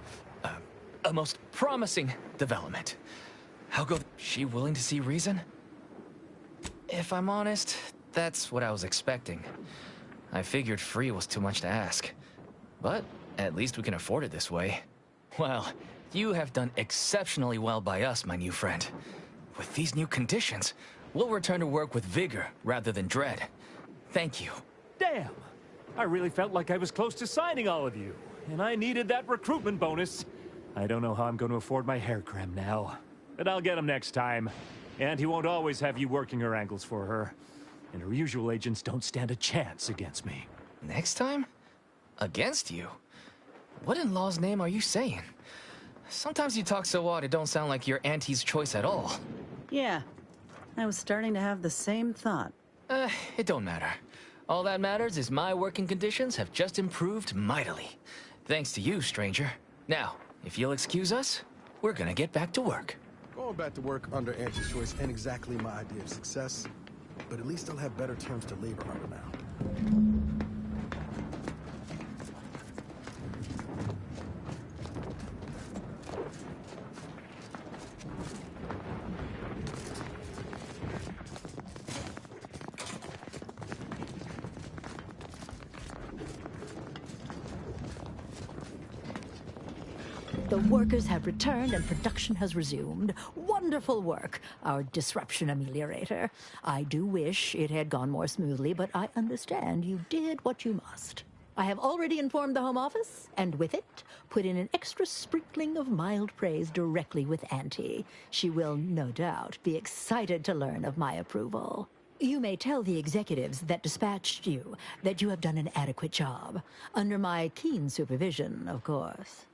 A most promising development. How go? She willing to see reason? If I'm honest, that's what I was expecting. I figured free was too much to ask. But at least we can afford it this way. Well, you have done exceptionally well by us, my new friend. With these new conditions, we'll return to work with vigor rather than dread. Thank you. Damn! I really felt like I was close to signing all of you, and I needed that recruitment bonus. I don't know how I'm going to afford my hair cream now, but I'll get him next time. And he won't always have you working her angles for her. And her usual agents don't stand a chance against me. Next time? Against you? What in law's name are you saying? Sometimes you talk so odd it don't sound like you're Auntie's choice at all. Yeah, I was starting to have the same thought. It don't matter. All that matters is my working conditions have just improved mightily. Thanks to you, stranger. Now, if you'll excuse us, we're gonna get back to work. Going back to work under Auntie's choice ain't exactly my idea of success, but at least I'll have better terms to labor under now. The workers have returned and production has resumed. Wonderful work, our disruption ameliorator. I do wish it had gone more smoothly, but I understand you did what you must. I have already informed the Home Office, and with it, put in an extra sprinkling of mild praise directly with Auntie. She will, no doubt, be excited to learn of my approval. You may tell the executives that dispatched you that you have done an adequate job. Under my keen supervision, of course.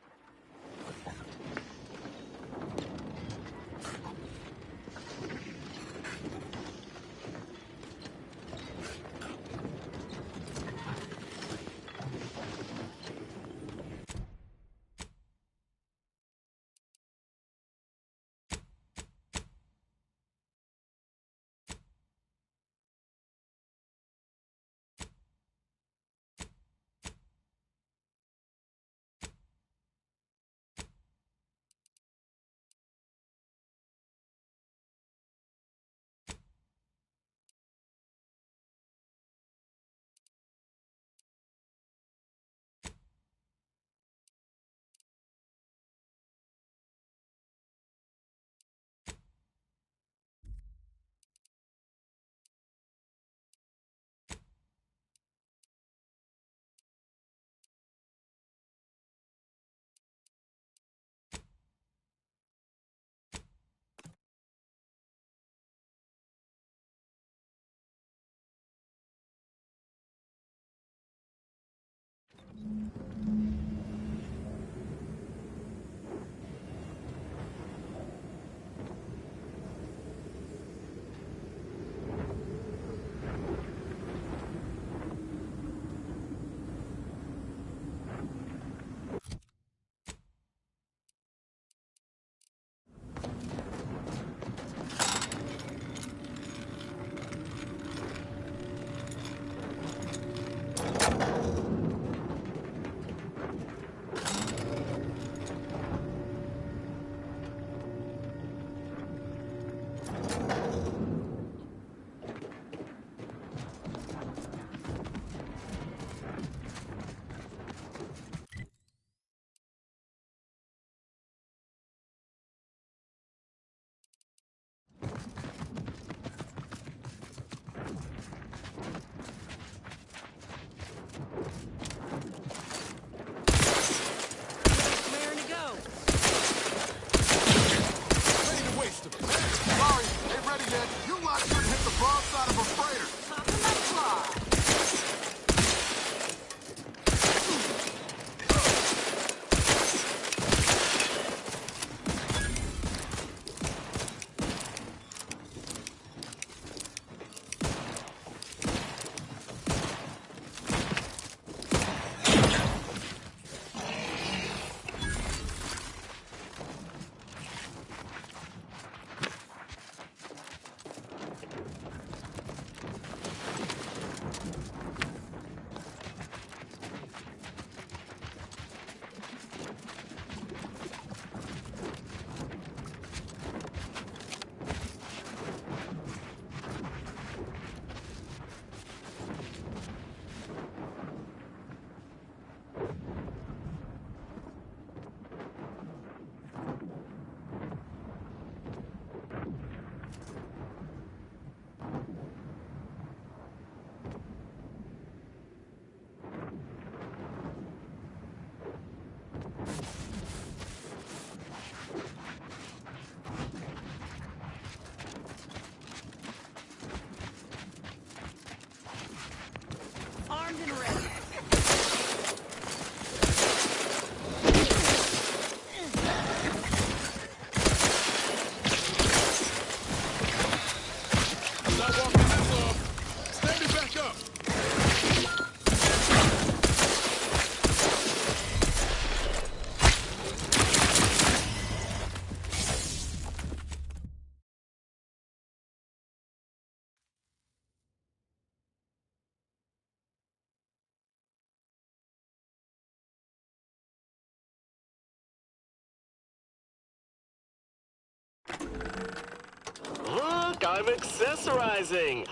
I'm accessorizing.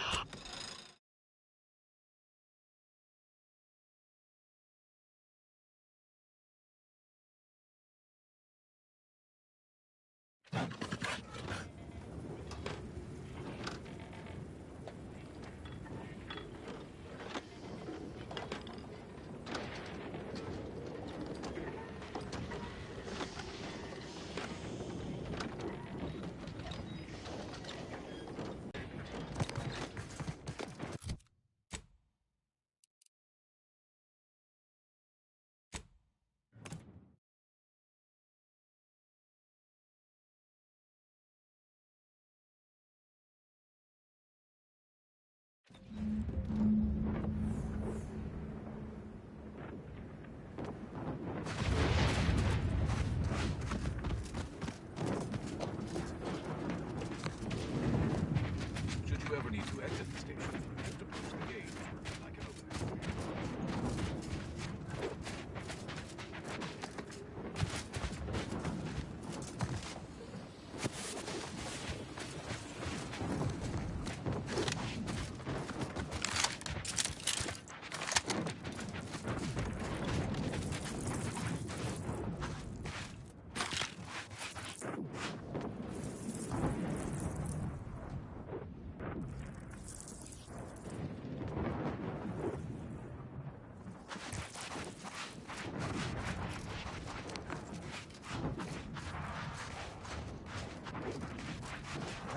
Should you ever need to exit the station, just approach the gate. I can open it.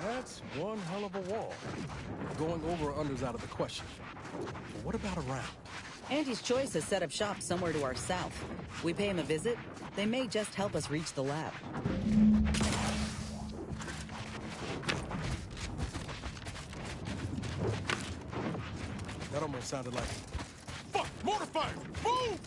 That's one hell of a wall. Going over or under's out of the question. But what about around? Auntie's Choice has set up shop somewhere to our south. We pay him a visit, they may just help us reach the lab. That almost sounded like... Fuck! Mortar fire! Move!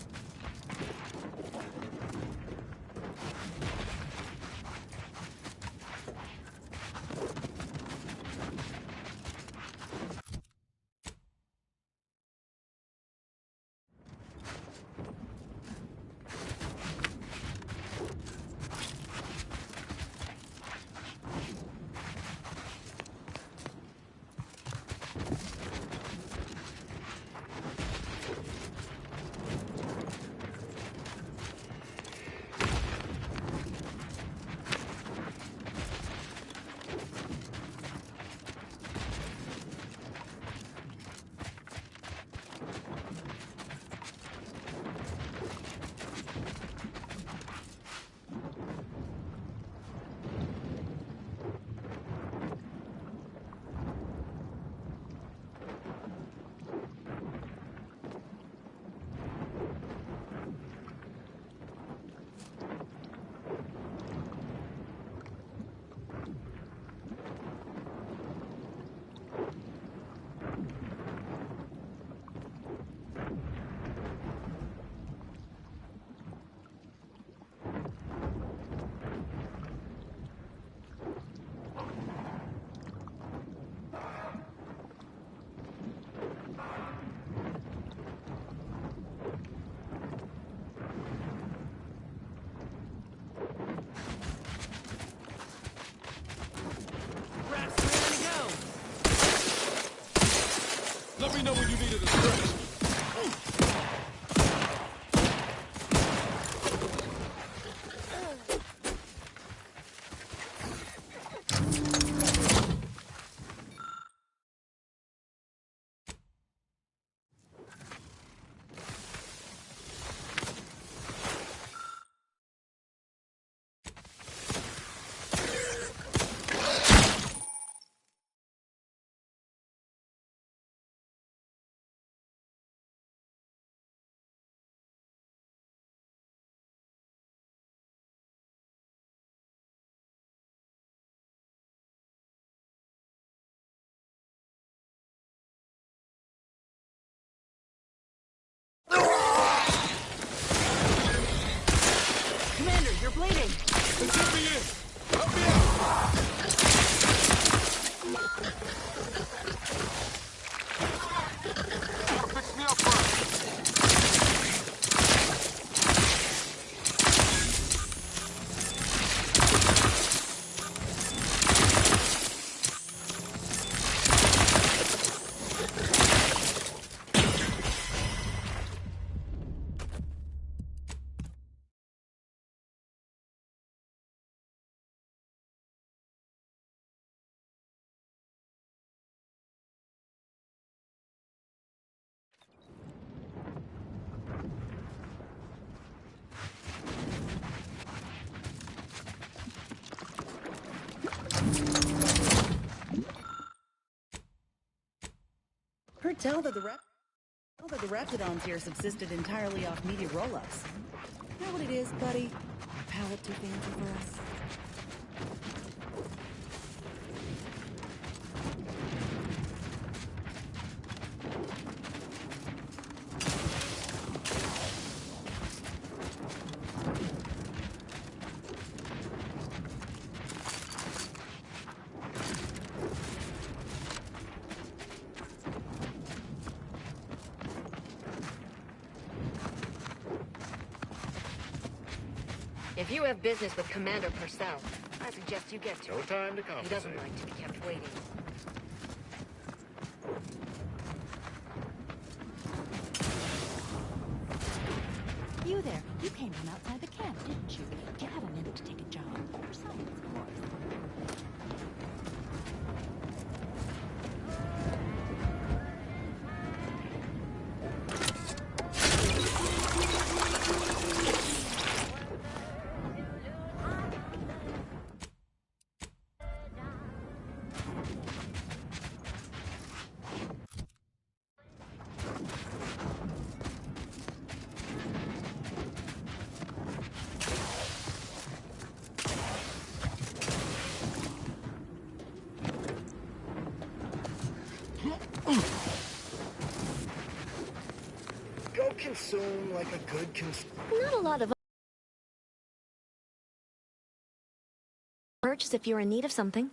Let me know when you needed a stretch. Tell that the Raptidons here subsisted entirely off media roll-ups. Know what it is, buddy? Our palate too fancy for us. If you have business with Commander Purcell, I suggest you get to No it. time to He compensate. doesn't like to be kept waiting. You there. You came from outside the camp, didn't you? Do you have a minute to take a job? For science, of course. Go consume like a good Not a lot of purchase if you're in need of something.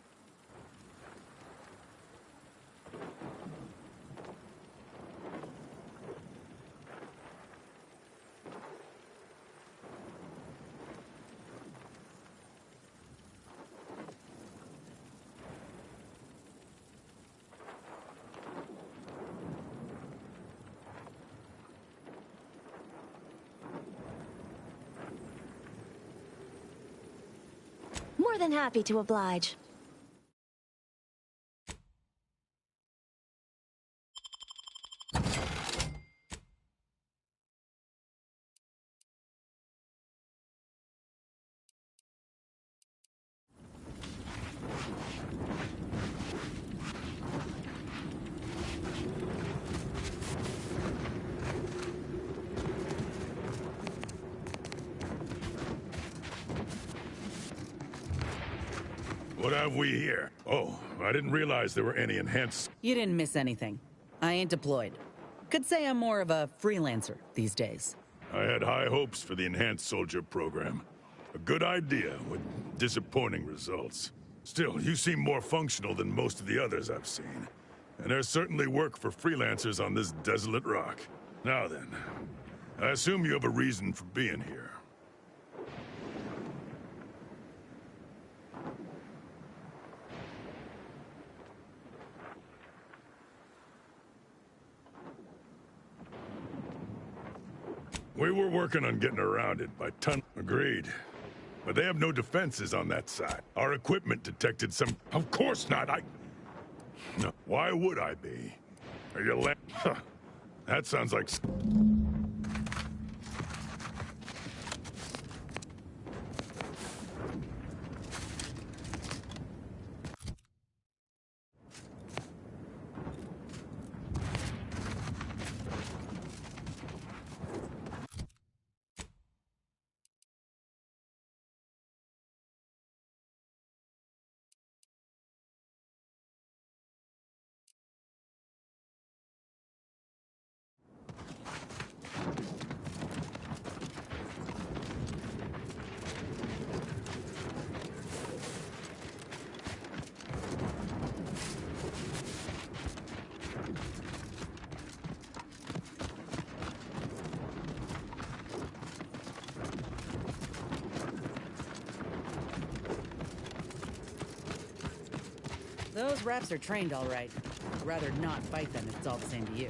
More than happy to oblige. What have we here? Oh, I didn't realize there were any enhanced... You didn't miss anything. I ain't deployed. Could say I'm more of a freelancer these days. I had high hopes for the enhanced soldier program. A good idea with disappointing results. Still, you seem more functional than most of the others I've seen. And there's certainly work for freelancers on this desolate rock. Now then, I assume you have a reason for being here. We were working on getting around it by ton. Agreed. But they have no defenses on that side. Our equipment detected some... Of course not, No, why would I be? Are you Huh. That sounds like... Those Raps are trained all right. I'd rather not fight them if it's all the same to you.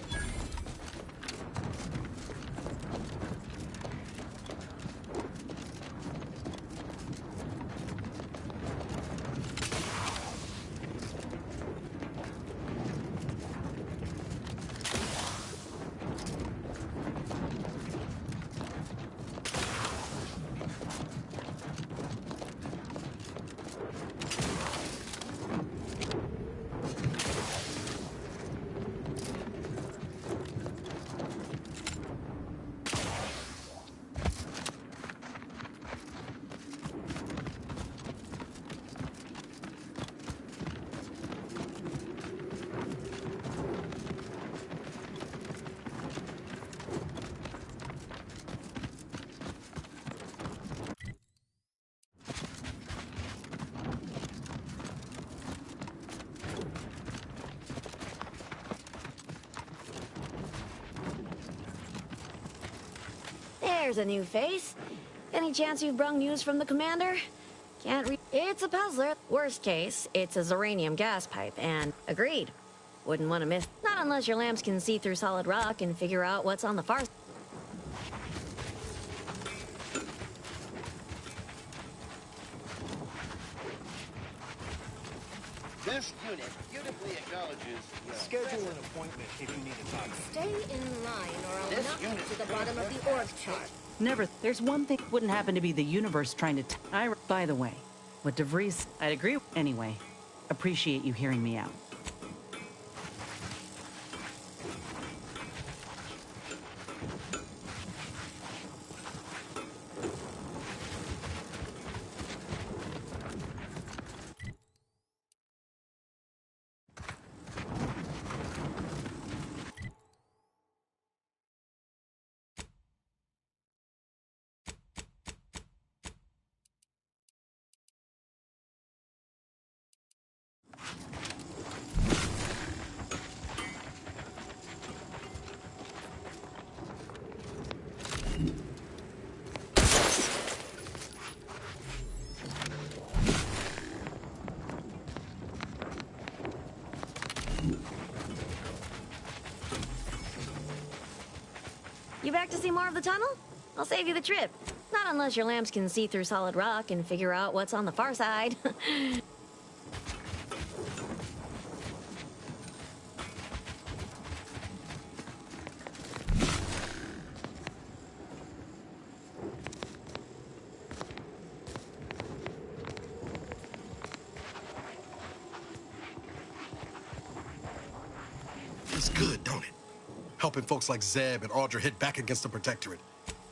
There's a new face. Any chance you've brung news from the commander? Can't read. It's a puzzler. Worst case, it's a Zeranium gas pipe, and agreed. Wouldn't want to miss. Not unless your lamps can see through solid rock and figure out what's on the far side. This unit beautifully acknowledges... Schedule an appointment if you need to talk. Stay in line or I'll This knock you unit to the bottom of the org chart. Never. There's one thing. Wouldn't happen to be the universe trying to. By the way, what DeVries. I'd agree. Anyway, appreciate you hearing me out. You back to see more of the tunnel? I'll save you the trip. Not unless your lamps can see through solid rock and figure out what's on the far side. It's good, don't it? Helping folks like Zeb and Audra hit back against the Protectorate.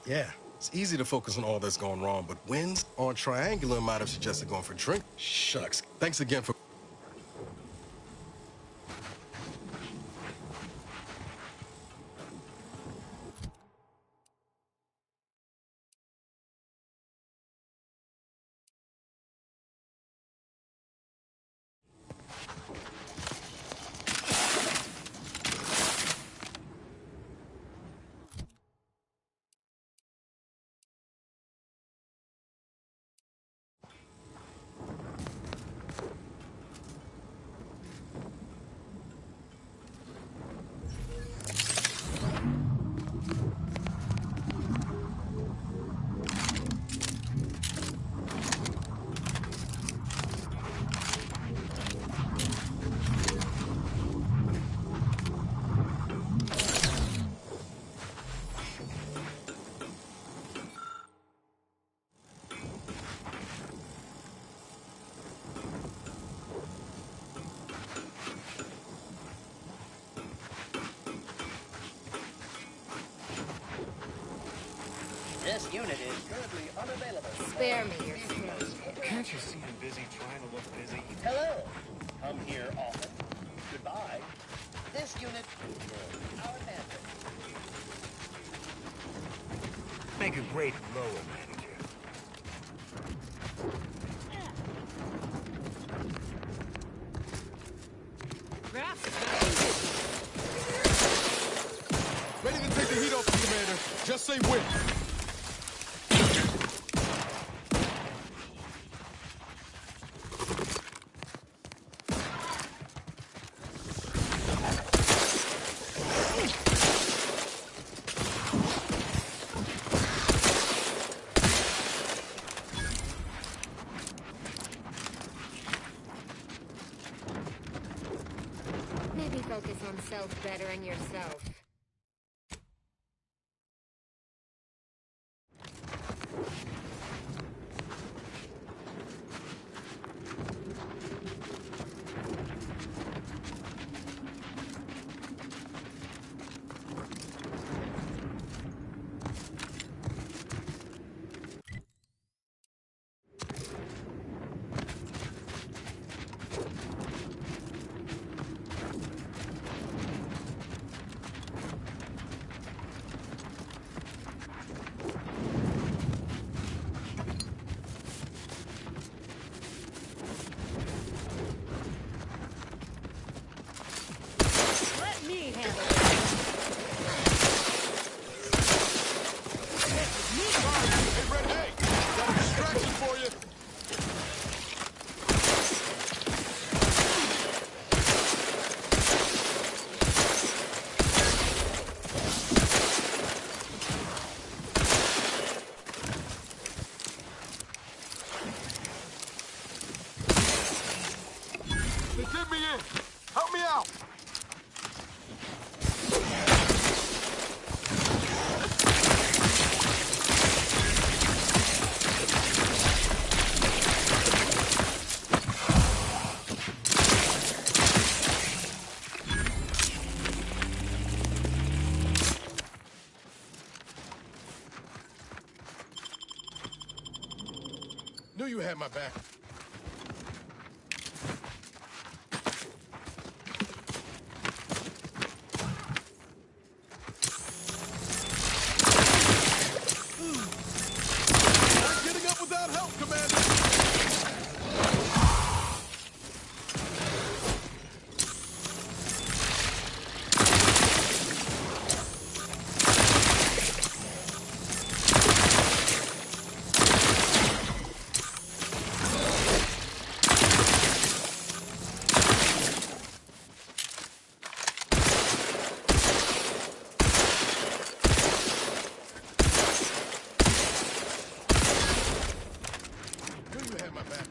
Yeah, it's easy to focus on all that's going wrong, but wins on Triangular might have suggested going for drink. Shucks. Thanks again for... This unit is currently unavailable. Spare me your throat. Can't you see I'm busy trying to look busy? Hello. Come here often. Goodbye. This unit is our advantage. Make a great lower manager. Ready to take the heat off the commander. Just say when. Maybe focus on self-bettering yourself. They did me in. Help me out. Knew you had my back. Not getting up without help, Commander. Knew you had my back.